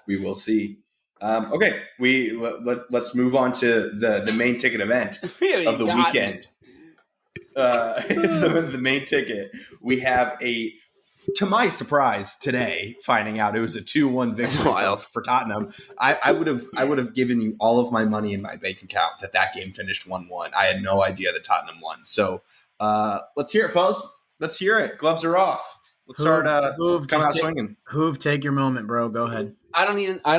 We will see. Okay, let's move on to the main ticket event of the weekend. The main ticket. We have to my surprise today, finding out it was a 2-1 victory for Tottenham. I would have given you all of my money in my bank account that game finished 1-1. I had no idea that Tottenham won. So let's hear it, fellas. Let's hear it. Gloves are off. Let's start coming out swinging. Hoove, take your moment, bro. Go ahead. I don't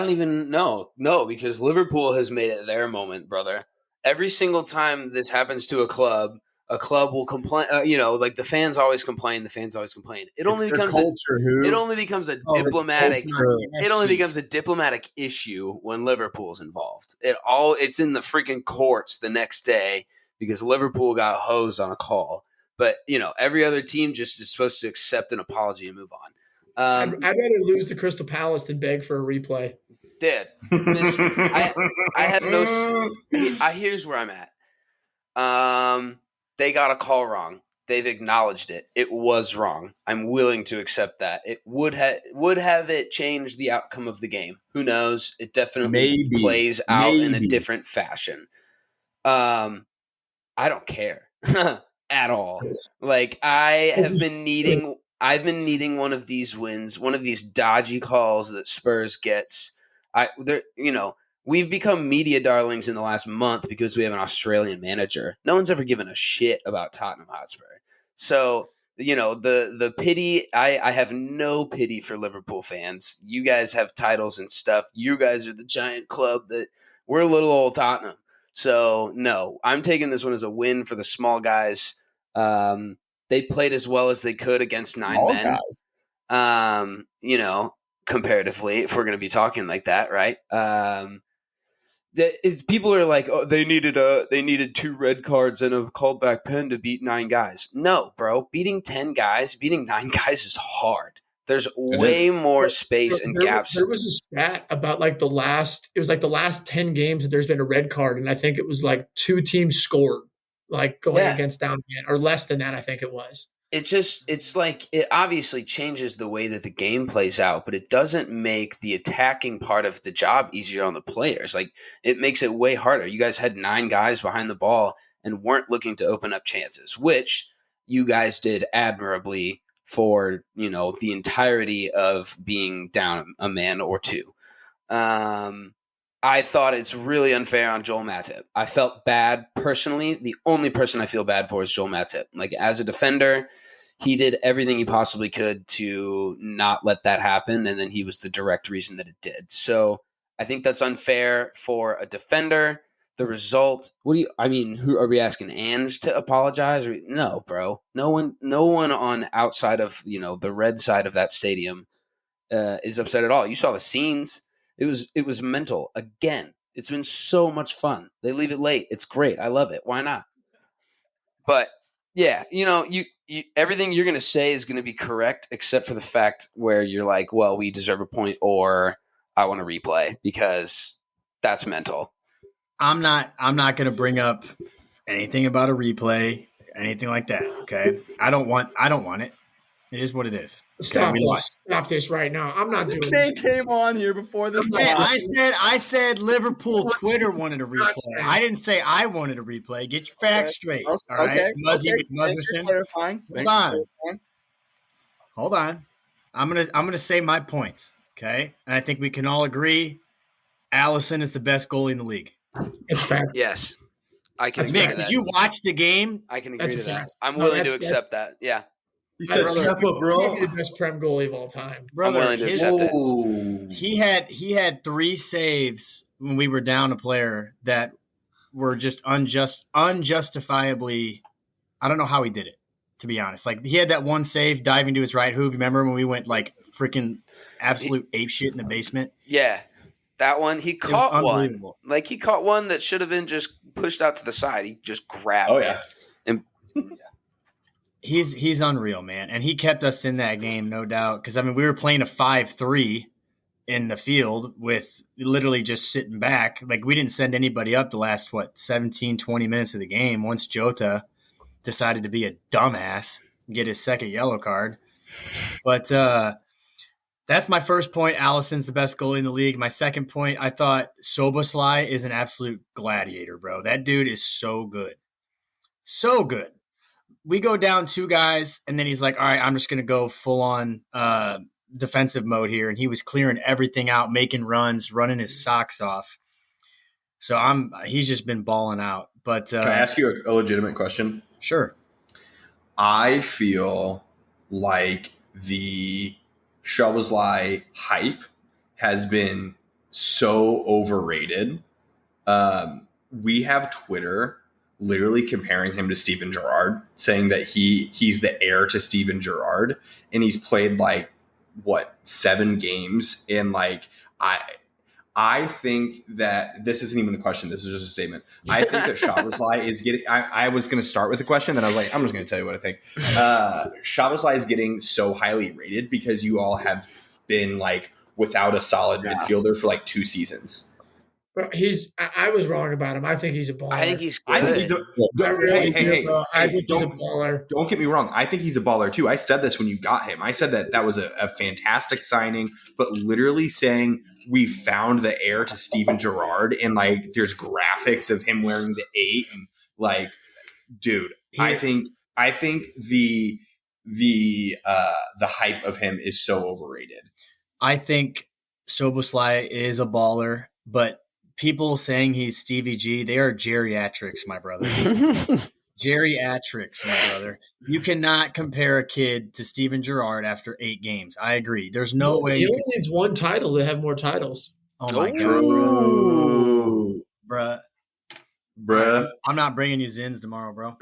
even know. No, because Liverpool has made it their moment, brother. Every single time this happens to a club will complain. Like the fans always complain. It only becomes a diplomatic issue when Liverpool's involved. It's in the freaking courts the next day because Liverpool got hosed on a call. But every other team just is supposed to accept an apology and move on. I'd rather lose to Crystal Palace than beg for a replay. Did I have no? Here's where I'm at. They got a call wrong. They've acknowledged it. It was wrong. I'm willing to accept that. It would have it changed the outcome of the game. Who knows? It definitely plays out in a different fashion. I don't care at all. Like I've been needing one of these wins, one of these dodgy calls that Spurs gets. We've become media darlings in the last month because we have an Australian manager. No one's ever given a shit about Tottenham Hotspur. So, the pity, I have no pity for Liverpool fans. You guys have titles and stuff. You guys are the giant club that we're little old Tottenham. So, no, I'm taking this one as a win for the small guys. They played as well as they could against 9 men. Comparatively, if we're going to be talking like that, right? People are like, oh, they needed 2 red cards and a called back pen to beat 9 guys. No, bro, beating 9 guys is hard. There's way more space and gaps. There was a stat about the last 10 games that there's been a red card, and I think it was 2 teams scored going against down again, or less than that. I think it was. It obviously changes the way that the game plays out, but it doesn't make the attacking part of the job easier on the players. It makes it way harder. You guys had 9 guys behind the ball and weren't looking to open up chances, which you guys did admirably for, the entirety of being down a man or 2. I thought it's really unfair on Joel Matip. I felt bad personally. The only person I feel bad for is Joel Matip. As a defender, he did everything he possibly could to not let that happen, and then he was the direct reason that it did. So I think that's unfair for a defender. The result, who are we asking Ange to apologize? No, bro. No one on outside of, the red side of that stadium is upset at all. You saw the scenes. It was mental. Again, it's been so much fun. They leave it late. It's great. I love it. Why not? But yeah, you everything you're going to say is going to be correct, except for the fact where you're like, well, we deserve a point, or I want to replay, because that's mental. I'm not going to bring up anything about a replay, anything like that. Okay. I don't want it. It is what it is. Stop this right now. I'm not doing They came on here before this. I said Liverpool Twitter wanted a replay. I didn't say I wanted a replay. Get your facts straight. All right. Muzzy McMuzzerson. Hold on. I'm gonna say my points. Okay. And I think we can all agree Alisson is the best goalie in the league. It's fact. Yes. I can agree to that. Did you watch the game? I can agree to that. I'm willing to accept that. Yeah. You said Kepa, bro. He's the best Prem goalie of all time. Brother, I'm willing to accept it. He had 3 saves when we were down a player that were just unjustifiably. I don't know how he did it, to be honest. He had that one save diving to his right. Who remember when we went freaking absolute apeshit in the basement? Yeah. That one, he It was caught one. unbelievable. Like, he caught one that should have been just pushed out to the side. He just grabbed Oh, yeah. it. He's unreal, man. And he kept us in that game, no doubt. Because, I mean, we were playing a 5-3 in the field with literally just sitting back. Like, we didn't send anybody up the last, 17, 20 minutes of the game once Jota decided to be a dumbass and get his second yellow card. But that's my first point. Allison's the best goalie in the league. My second point, I thought Soboslai is an absolute gladiator, bro. That dude is so good. So good. We go down 2 guys, and then he's like, all right, I'm just going to go full-on defensive mode here. And he was clearing everything out, making runs, running his socks off. So he's just been balling out. But Can I ask you a legitimate question? Sure. I feel like the Szoboszlai hype has been so overrated. We have Twitter literally comparing him to Steven Gerrard, saying that he's the heir to Steven Gerrard, and he's played 7 games, and I think that this isn't even a question. This is just a statement. I think that Szoboszlai is getting. I was going to start with a question, then I was like, I'm just going to tell you what I think. Szoboszlai is getting so highly rated because you all have been without a solid midfielder for 2 seasons. But I was wrong about him. I think he's a baller. I think he's good. I think he's a. I think he's a baller. Don't get me wrong. I think he's a baller too. I said this when you got him. I said that was a fantastic signing, but literally saying we found the heir to Steven Gerrard and there's graphics of him wearing the 8 and dude, I think the hype of him is so overrated. I think Soboslai is a baller, but people saying he's Stevie G, they are geriatrics, my brother. Geriatrics, my brother. You cannot compare a kid to Steven Gerrard after 8 games. I agree. There's no way. He only needs 1 title to have more titles. Oh, my God. True. Bruh. I'm not bringing you Zins tomorrow, bro. All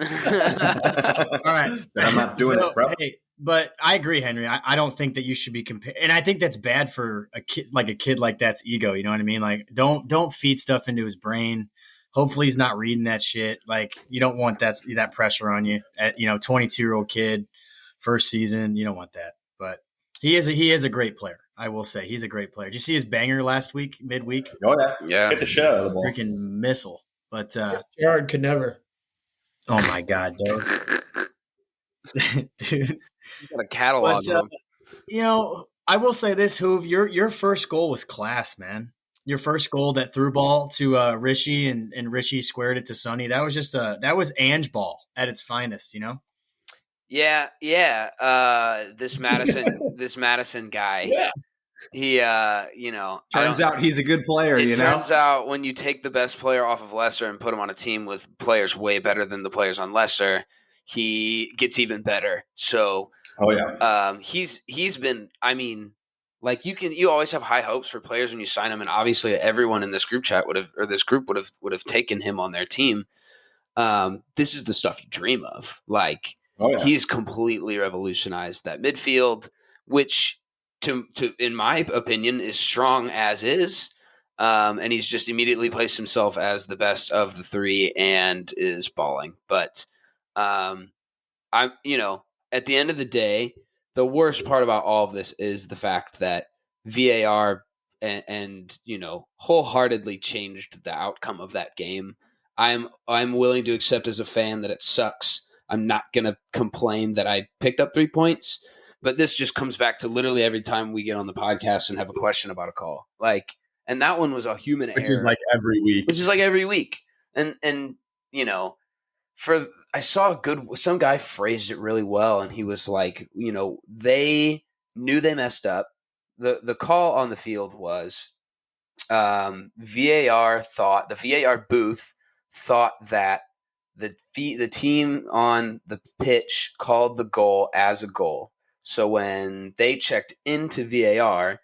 right. I'm not doing it, bro. Hey, but I agree, Henry. I don't think that you should be compared. And I think that's bad for a kid like that's ego. You know what I mean? Don't feed stuff into his brain. Hopefully he's not reading that shit. You don't want that pressure on you at, 22-year-old kid, first season. You don't want that. But he is a great player. I will say he's a great player. Did you see his banger last week, midweek? Oh, yeah. Hit the shit out of the ball. Freaking missile. But Gerrard could never. Oh my God, dude. You got a catalog. But, I will say this, Hoove, your first goal was class, man. Your first goal, that through ball to Rishi and Rishi squared it to Sonny. That was that was Ange ball at its finest, Yeah. This Madison guy. Yeah. He, Turns out he's a good player, It turns out when you take the best player off of Leicester and put him on a team with players way better than the players on Leicester, he gets even better. So, he's been. I mean, you always have high hopes for players when you sign them, and obviously everyone in this group chat would have taken him on their team. This is the stuff you dream of. He's completely revolutionized that midfield, which. To in my opinion, is strong as is, and he's just immediately placed himself as the best of the 3 and is balling. But at the end of the day, the worst part about all of this is the fact that VAR and wholeheartedly changed the outcome of that game. I'm willing to accept as a fan that it sucks. I'm not gonna complain that I picked up 3 points. But this just comes back to literally every time we get on the podcast and have a question about a call. And that one was a human error. Which is every week. And I saw some guy phrased it really well, and he was like, they knew they messed up. The call on the field was the VAR booth thought that the team on the pitch called the goal as a goal. So when they checked into VAR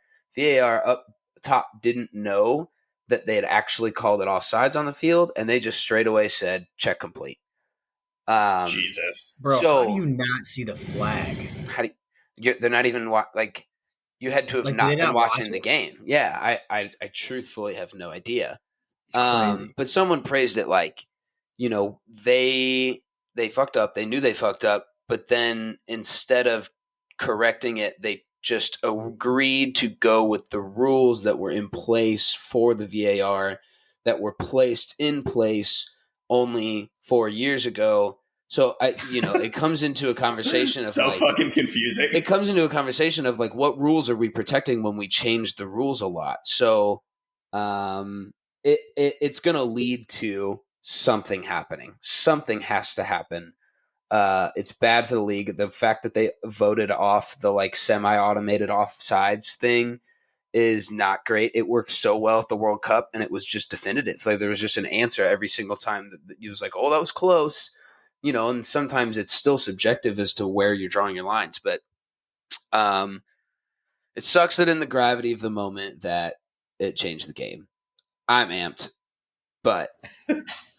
up top didn't know that they had actually called it offsides on the field, and they just straight away said, check complete. Jesus. Bro, how do you not see the flag? They're not even you had to have Like, not did they been not watching watch the it? game. Yeah, I truthfully have no idea. It's crazy. But someone praised it like, they fucked up. They knew they fucked up, but then instead of correcting it, they just agreed to go with the rules that were in place for the VAR that were placed in place only 4 years ago. So it comes into a conversation of so fucking confusing. It comes into a conversation of like, what rules are we protecting when we change the rules a lot? So, it's going to lead to something happening. Something has to happen. It's bad for the league. The fact that they voted off the like semi-automated offsides thing is not great. It worked so well at the World Cup, and it was just definitive. Like there was just an answer every single time that it was like, oh, that was close. And sometimes it's still subjective as to where you're drawing your lines, but it sucks that in the gravity of the moment that it changed the game. I'm amped, but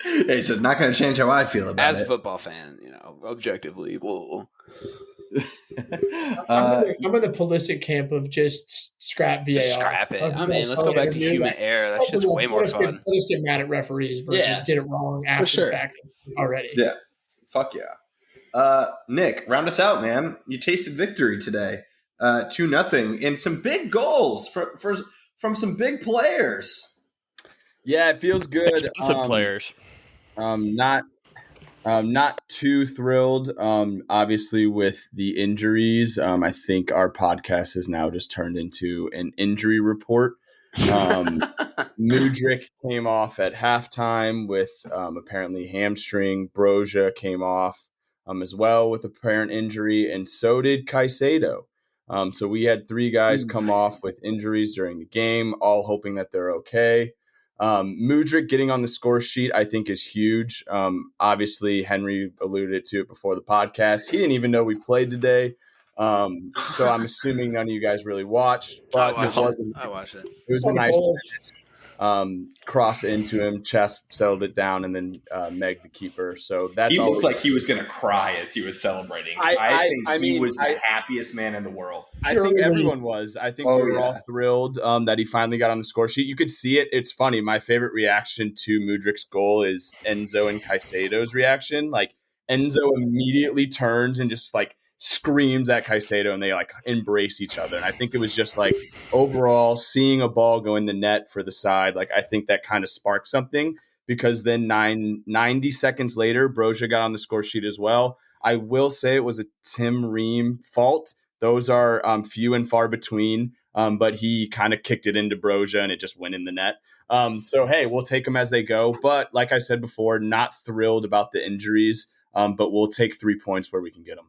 It's not going to change how I feel about as it. a football fan, objectively, whoa. I'm in the Pulisic camp of just scrap VAR. Just scrap it. I mean, let's go back to human error. That's just way more fun. Let's get mad at referees versus get it wrong after the fact already. Yeah. Fuck yeah. Nick, round us out, man. You tasted victory today. 2-0 and some big goals from some big players. Yeah, it feels good. Expensive players. Not too thrilled. Obviously, with the injuries, I think our podcast has now just turned into an injury report. Mudryk came off at halftime with apparently hamstring. Broja came off as well with apparent injury, and so did Caicedo. So we had 3 guys come off with injuries during the game, all hoping that they're okay. Mudryk getting on the score sheet, I think, is huge. Obviously, Henry alluded to it before the podcast. He didn't even know we played today. So I'm assuming none of you guys really watched. But I watched it. It was a nice cross into him, chest settled it down, and then Meg the keeper. So he looked like he was going to cry as he was celebrating. I think he was the happiest man in the world. I think everyone was. I think we were all thrilled that he finally got on the score sheet. You could see it. It's funny. My favorite reaction to Mudryk's goal is Enzo and Caicedo's reaction. Like Enzo immediately turns and just like screams at Caicedo, and they like embrace each other. And I think it was just like overall seeing a ball go in the net for the side. Like I think that kind of sparked something, because then 90 seconds later, Broja got on the score sheet as well. I will say it was a Tim Ream fault. Those are few and far between, but he kind of kicked it into Broja and it just went in the net. So, hey, we'll take them as they go. But like I said before, not thrilled about the injuries, but we'll take 3 points where we can get them.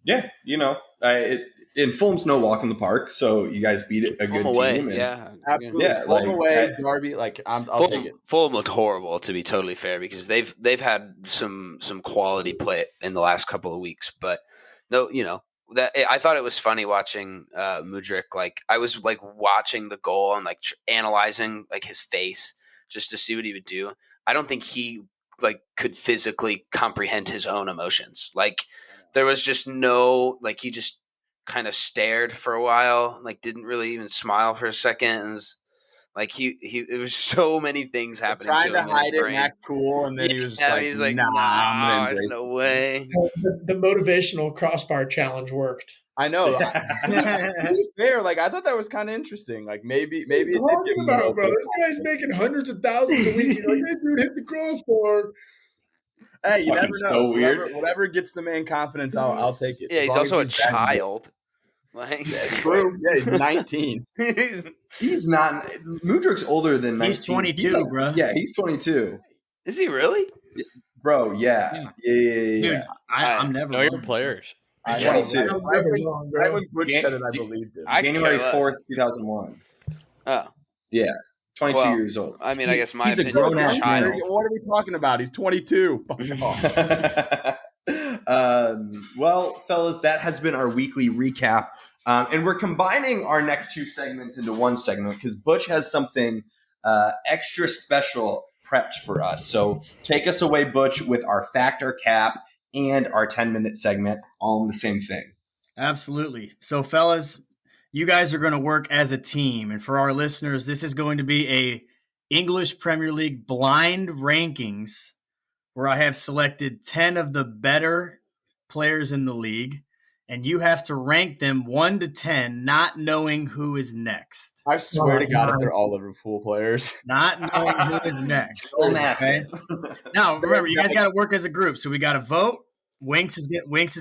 Yeah, and Fulham's no walk in the park, so you guys beat a good team. Yeah, absolutely. Yeah, Fulham away, Derby. I'll take it. Fulham looked horrible, to be totally fair, because they've had some quality play in the last couple of weeks. But no, that I thought it was funny watching Mudryk. Like I was like watching the goal and like analyzing like his face just to see what he would do. I don't think he like could physically comprehend his own emotions. Like there was just no, like he just kind of stared for a while, like didn't really even smile for a second. And was, like it was so many things happening trying to him to hide in his it brain. and act cool, and then he was he's like, nah, there's no way. The motivational crossbar challenge worked. I know. Fair, like I thought that was kind of interesting. Like maybe it did give him bro. This guy's making hundreds of thousands a week. He's like, hey, dude, hit the crossbar. Hey, you never know. So weird. Whatever gets the man confidence, I'll take it. Yeah, he's also a child. Like, true. Yeah, he's 19. He's not. Mudryk's older than 19. He's 22, bro. Yeah, he's 22. Is he really? Bro, yeah. Dude, I'm never know your players. I'm 22. Right when Butch said it, I believed it. January 4th, 2001. Oh. Yeah. 22 years old. I mean, I guess my he's opinion a grown-ass child. What are we talking about? He's 22. Fuck off. Well, fellas, that has been our weekly recap. And we're combining our next 2 segments into one segment because Butch has something extra special prepped for us. So take us away, Butch, with our factor cap and our 10-minute segment all in the same thing. Absolutely. So, fellas, you guys are going to work as a team. And for our listeners, this is going to be a English Premier League blind rankings where I have selected 10 of the better players in the league. And you have to rank them 1 to 10, not knowing who is next. I swear to God, if they're all Liverpool players. Not knowing who is next. Okay. Now, remember, you guys got to work as a group. So we got to vote. Winks is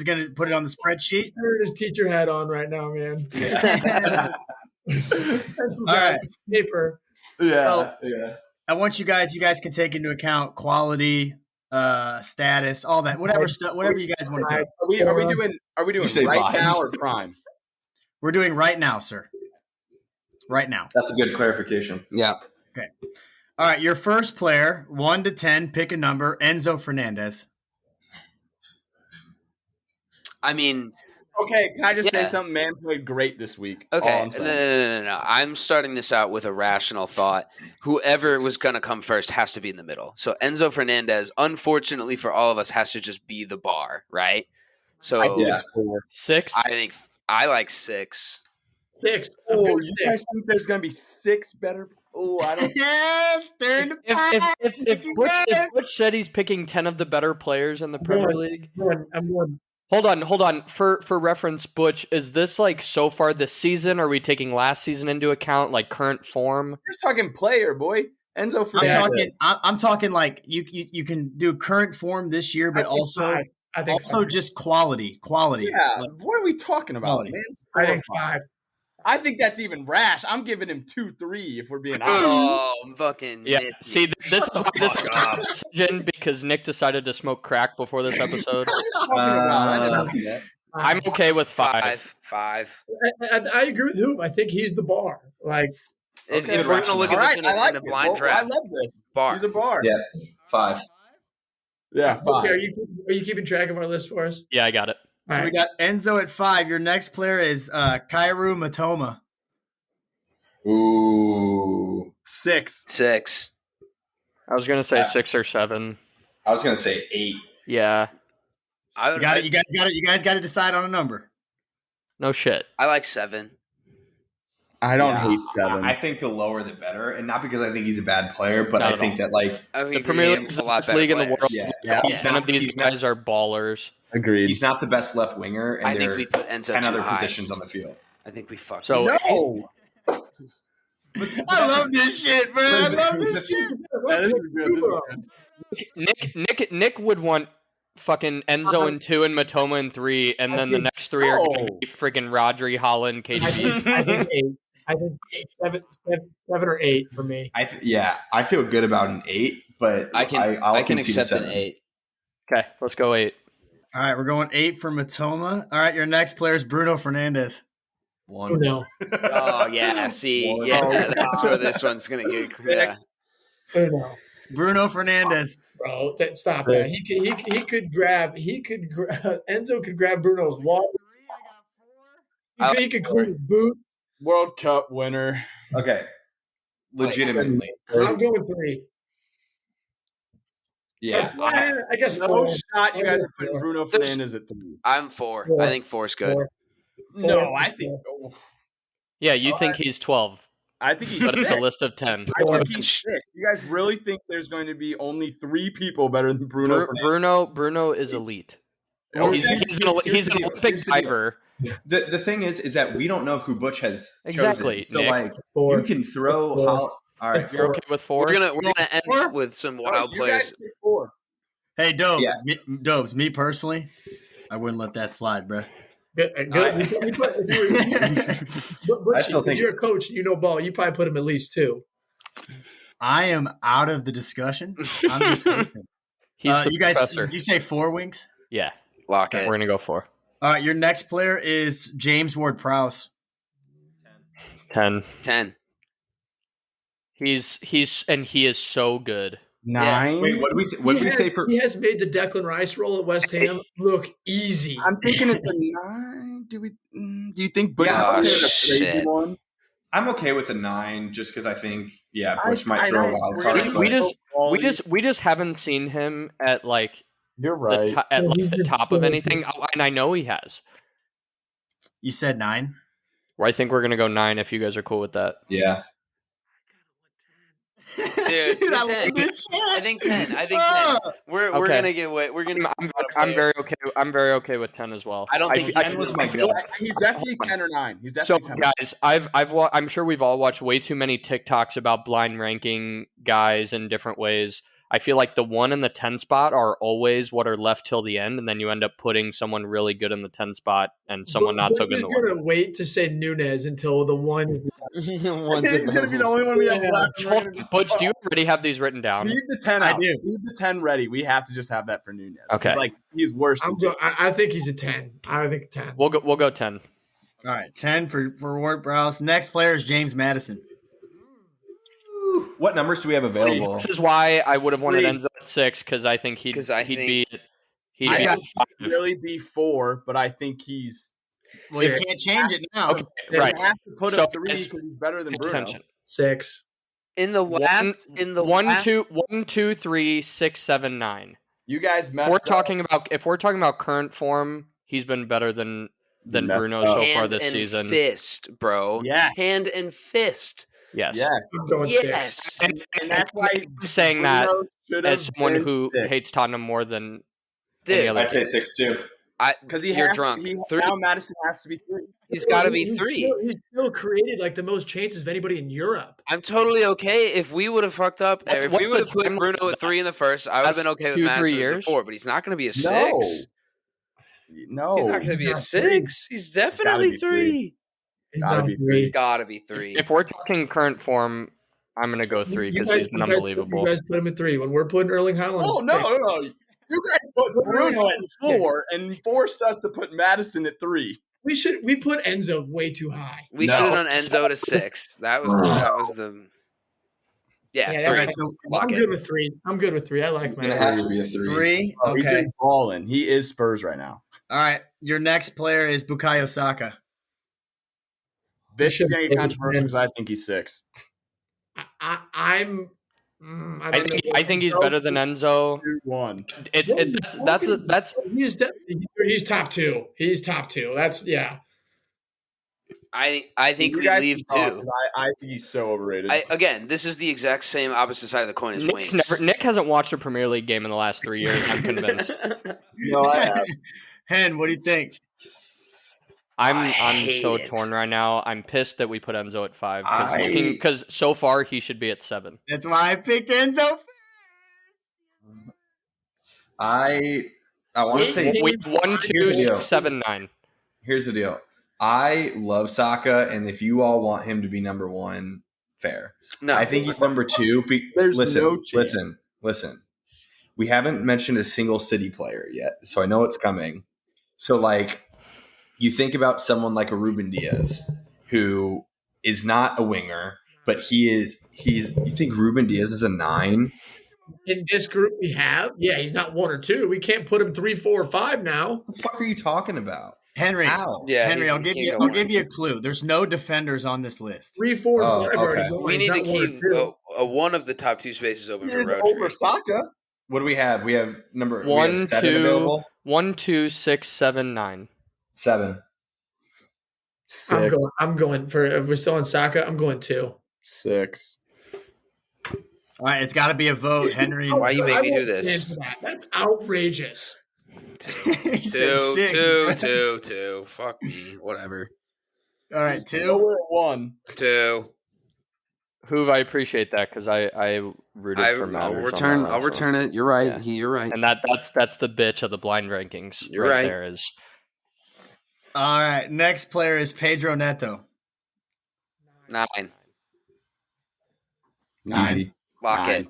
going to put it on the spreadsheet. His teacher hat on right now, man. All right. Paper. Yeah. I want you guys can take into account quality, status, all that, whatever you guys want to do. Are we doing right now or prime? We're doing right now, sir. Right now. That's a good clarification. Yeah. Okay. All right. Your first player, 1 to 10, pick a number. Enzo Fernandez. I mean, okay, can I just say something? Man played great this week. Okay, no. I'm starting this out with a rational thought. Whoever was going to come first has to be in the middle. So Enzo Fernandez, unfortunately for all of us, has to just be the bar, right? So I think it's 4. 6. I think I like 6. 6. Oh, you guys think there's going to be 6 better? Oh, I don't. Yes, they're in the If Butch said he's picking 10 of the better players in the Premier League. I'm one. Hold on. For reference, Butch, is this like so far this season? Are we taking last season into account, like current form? You're talking player, boy. Enzo Fernandez. I'm talking like you can do current form this year, but also just quality. Yeah. Like, what are we talking about, man? I think 5. I think that's even rash. I'm giving him 2-3 if we're being honest. Oh, I'm fucking. Yeah. See, this is a decision because Nick decided to smoke crack before this episode. I'm okay with 5. 5. I agree with Hoop. I think he's the bar. Like, if we're going to look at this in a blind draft, I love this. Bar. He's a bar. Yeah, 5. Yeah, 5. Okay, are you keeping track of our list for us? Yeah, I got it. So we got Enzo at 5. Your next player is Kairu Matoma. Ooh. 6. I was gonna say 6 or 7. I was gonna say 8. Yeah. You guys got to decide on a number. No shit. I like 7. I don't hate 7. I think the lower the better, and not because I think he's a bad player, but I think that the Premier League is the best league in the world. Yeah. None of these guys are ballers. Agreed. He's not the best left winger, and I think there we put Enzo 10 too other high. positions on the field. I think we fucked. So no. I love this shit, bro. I love this shit. This is good. Nick would want fucking Enzo in 2 and Matoma in 3, and then the next 3 are going to be freaking Rodri, Holland, KDB. I think 8. I think 7 or 8 for me. I feel good about an 8, but I can accept an 8. Okay, let's go 8. All right, we're going 8 for Matoma. All right, your next player is Bruno Fernandes. 1. Oh, no. Oh yeah, see, that's where this one's gonna get. Yeah. Oh, no. Bruno Fernandes. Bro, stop that. Enzo could grab Bruno's wallet. He could clean his boot. World Cup winner. Okay. Legitimately. I'm going 3. Yeah. I guess No 4. shot you guys are putting Bruno Fernandes at 3. I'm 4. I think 4 is good. 4. No, I think. Yeah, you think he's 12, I think he's but it's 6. a list of 10. I think he's 6. You guys really think there's going to be only 3 people better than Bruno Fernandes? Bruno is elite. He's He's an Olympic diver. The thing is that we don't know who Butch has Exactly, chosen. So, Nick. like, 4. you can throw... All right, You're 4. okay with 4? We're gonna end with some wild You players. guys pick 4. Hey, Dobes. Yeah. Me personally, I wouldn't let that slide, bro. Good. I still think you're a coach, you know ball. You probably put him at least 2. I am out of the discussion. I'm just hosting. He's the you guys, professor. did you say 4 Winks? Yeah, Lock we're it. going to go 4. All right, your next player is James Ward-Prowse. 10. 10. He is so good. 9. Wait, what did we say for... He has made the Declan Rice role at West Ham look easy. I'm thinking it's a 9. Do you think Butch Yeah, is a shit. crazy one? I'm okay with a 9 just because I think, Butch might throw a wild card. We just haven't seen him at like You're right. the top of anything, and I know he has. You said 9? Or I think we're gonna go 9 if you guys are cool with that. Yeah. Dude, Dude, I 10. love this shit. I think 10. I think 10. We're Okay. gonna get away. We're gonna. I'm very okay. I'm very okay with 10 as well. I don't think 10 was my feel goal. like he's definitely 10 or 9. He's So definitely 10. guys, I'm sure we've all watched way too many TikToks about blind ranking guys in different ways. I feel like the 1 and the 10 spot are always what are left till the end, and then you end up putting someone really good in the 10 spot and someone not so good in the 1. We're gonna wait to say Nunes until the 1. He's going to be the only one we have left. Hold on, Butch, do you already have these written down? Leave the 10 I out. do. Leave the 10 ready. We have to just have that for Nunez. Okay. Like, he's worse than I think he's a 10. I think 10. We'll go 10. All right, 10 for Ward Browse. Next player is James Madison. What numbers do we have available? This is why I would have wanted 3. Enzo at 6 because I think he'd be. I got really be 4, but I think he's. Well, you can't change it now. Okay, right. You have to put So, up 3 because he's better than Pay Bruno. attention. 6. In the last. In the 1, last, 2, 3, 6, 7, 9. You guys messed If we're talking about current form, he's been better than Bruno so far hand this and season. fist, bro. Yes. Hand and fist. Yes. Yes. I'm going 6. Yes. And that's why I'm saying that Bruno should have as someone been who 6. hates Tottenham more than Dude, any other I'd say 6 too. Because you're drunk. Now Madison has to be 3. He's got to be 3. He's still created like the most chances of anybody in Europe. I'm totally okay if we would have fucked up. What's- If we would have what's put the timeline Bruno of at 3 in the first, I would have been okay with 2-3 Madison as a years? 4. But he's not going to be a 6. No. He's not going to be a not 6. He's definitely be 3. 3. He's Gotta not be 3. Gotta be 3. If we're talking current form, I'm going to go 3 You because guys- he's been you guys- unbelievable. You guys put him at 3 when we're putting Erling Haaland. Oh, at no, 6. no, no. You guys put Bruno at 4 and forced us to put Madison at 3. We put Enzo way too high. We No. should have done Enzo to 6. That was the. Yeah, Yeah, 3. that's So Lock I'm it. good with 3. I'm good with 3. I like It's going to my. have to be a 3. 3. Oh, he's Okay. been balling. He is Spurs right now. All right. Your next player is Bukayo Saka. This is should going to be be controversial because I think he's 6. I'm. I don't know. I think he's better than Enzo. 2-1. That's He's he's top 2. He's top 2. That's yeah. I think You we guys leave can talk, 2. 'cause I think he's so overrated. Again, this is the exact same opposite side of the coin as Wings. Nick hasn't watched a Premier League game in the last 3 years. I'm convinced. no, I have. Hen, what do you think? I'm hate so it. torn right now. I'm pissed that we put Enzo at 5 I- because so far he should be at 7. That's why I picked Enzo. I want to say We 1, 2, Here's the deal. 6, 7, 9. here's the deal. I love Saka, and if you all want him to be number 1, fair. No, I think he's number 2. There's listen, no chance. listen. We haven't mentioned a single City player yet, so I know it's coming. So, like, you think about someone like a Ruben Diaz, who is not a winger, but he's. You think Ruben Diaz is a 9? In this group we have, yeah, he's not 1 or 2. We can't put him 3, 4, or 5 now. What the fuck are you talking about? Henry. How? Yeah, Henry, he's- I'll give he you. can't go I'll give one. you a clue. There's no defenders on this list. 3, 4, Oh, 5 already okay. going. We He's need to not 1 or keep 2. one of the top 2 spaces open for He's road over trip. Saka. What do we have? We have number 1, 7 2, available. 1, 2, 6, 7, 9. 7. 6. I'm going for. If we're still on Saka, I'm going 2. 6. All right, it's got to be a vote, Henry. Why you make I me do won't this? stand for that. That's outrageous. He said 2, 6. 2, 2, 2. Fuck me. Whatever. All right, 2. We're at 1. 2. Hoove, I appreciate that because I rooted for I'll Matters on return. that I'll last return one. it. You're right. Yeah. You're right. And that's the bitch of the blind rankings. You're right. There is. All right, next player is Pedro Neto. 9. Easy. Lock it.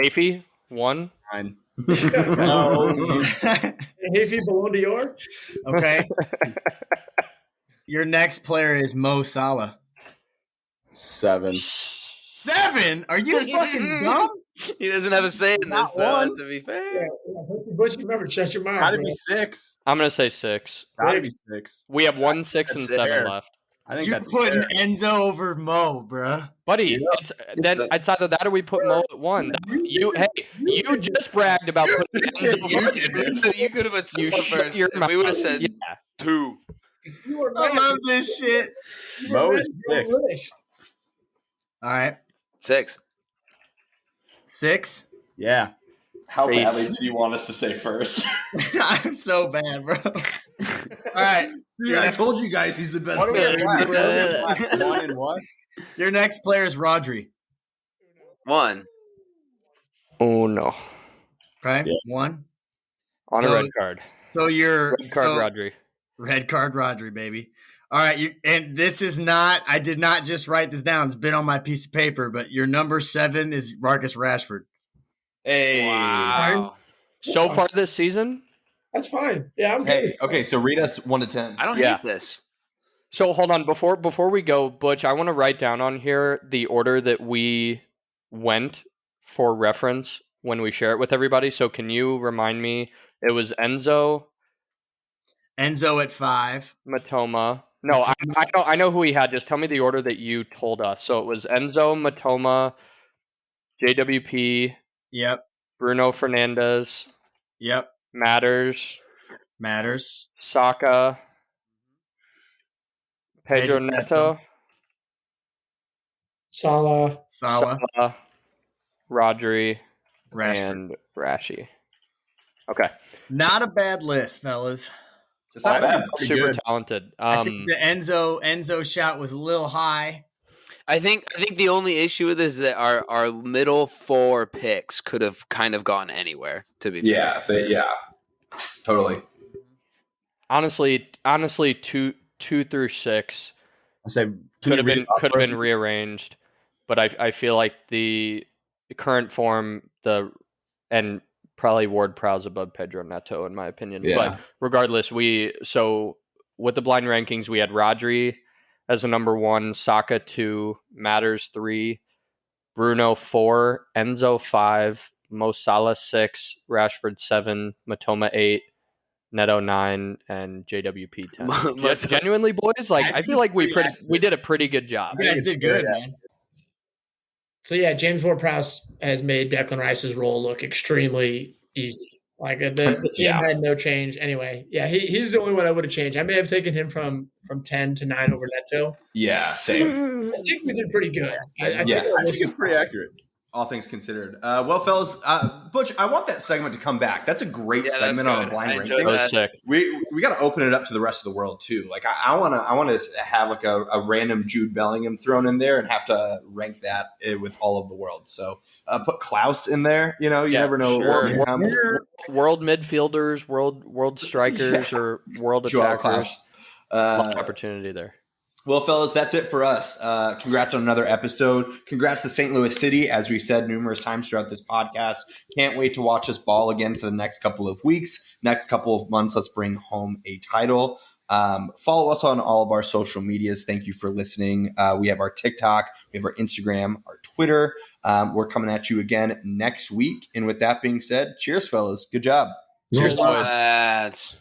Hafey 1. 9. No. If you belong to your, Okay. Your next player is Mo Salah. 7. 7? Are you fucking dumb? He doesn't have a say in Not this, though. one. To be fair, but you remember, shut your mouth. Gotta bro. be 6. I'm gonna say 6. Gotta be 6. We have 1, 6, and That's 7 fair. left. I think You're that's putting fair. Enzo over Mo, bruh. Buddy, it's either that or we put Mo at 1. You just bragged about putting Enzo you did. So you could have put You 7 shut first. your and we would have mouth. said Yeah. 2. You are I right. love this shit. You Mo were is right on six. the list. All right, 6. 6. Yeah. How Face. badly did you want us to say first? I'm so bad, bro. All right, Dude, I told you guys he's the best What do we player. have left? What do we have left? 1 and what? your next player is Rodri. 1. Oh no. Right, Yeah. 1. On So- a red card. So you're Red card, Rodri. Red card, Rodri, baby. All right, and this is not. I did not just write this down. It's been on my piece of paper. But your number 7 is Marcus Rashford. Hey. Wow. So far this season. That's fine. Yeah, I'm Hey, good. okay, so read us 1 to 10. I don't Yeah. hate this. So hold on, before we go, Butch, I want to write down on here the order that we went for reference when we share it with everybody. So can you remind me? It was Enzo, Enzo at 5. Matoma. No, I know who he had. Just tell me the order that you told us. So it was Enzo, Matoma, JWP, Yep. Bruno Fernandes, Yep. Matters, Matters. Saka, Pedro Pedro Neto, Salah. Salah. Rodri, Rashford. and Rashi. Okay. Not a bad list, fellas. It's not bad. Pretty Super good. talented. I think the Enzo shot was a little high. I think the only issue with this is that our middle 4 picks could have kind of gone anywhere, to be fair. Yeah, totally. honestly, 2 through 6 I say, could have been rearranged, but I feel like the current form and probably Ward Prowse above Pedro Neto in my opinion. Yeah. But regardless, so with the blind rankings, we had Rodri as a number 1, Saka 2, Matters 3, Bruno 4, Enzo 5, Mo Salah 6, Rashford 7, Matoma 8, Neto 9, and JWP 10. Just genuinely, boys, I feel like we did a pretty good job. You guys did good, man. So yeah, James Ward-Prowse has made Declan Rice's role look extremely easy. Like the team had no change anyway. Yeah, he's the only one I would have changed. I may have taken him from 10 to 9 over Neto. Yeah, same. I think we did pretty good. I Yeah, think I think it's pretty accurate. All things considered. Well, fellas, Butch, I want that segment to come back. That's a great segment on a blind I ranking. enjoyed That was sick. We got to open it up to the rest of the world too. Like I want to have like a random Jude Bellingham thrown in there and have to rank that with all of the world. So put Klauss in there. You never know what's going to come. World midfielders, world strikers, or world Joel attackers. Klauss. Lot of opportunity there. Well, fellas, that's it for us. Congrats on another episode. Congrats to St. Louis City, as we've said numerous times throughout this podcast. Can't wait to watch us ball again for the next couple of weeks, next couple of months. Let's bring home a title. Follow us on all of our social medias. Thank you for listening. We have our TikTok, we have our Instagram, our Twitter. We're coming at you again next week. And with that being said, cheers, fellas. Good job. Cheers, boys. That's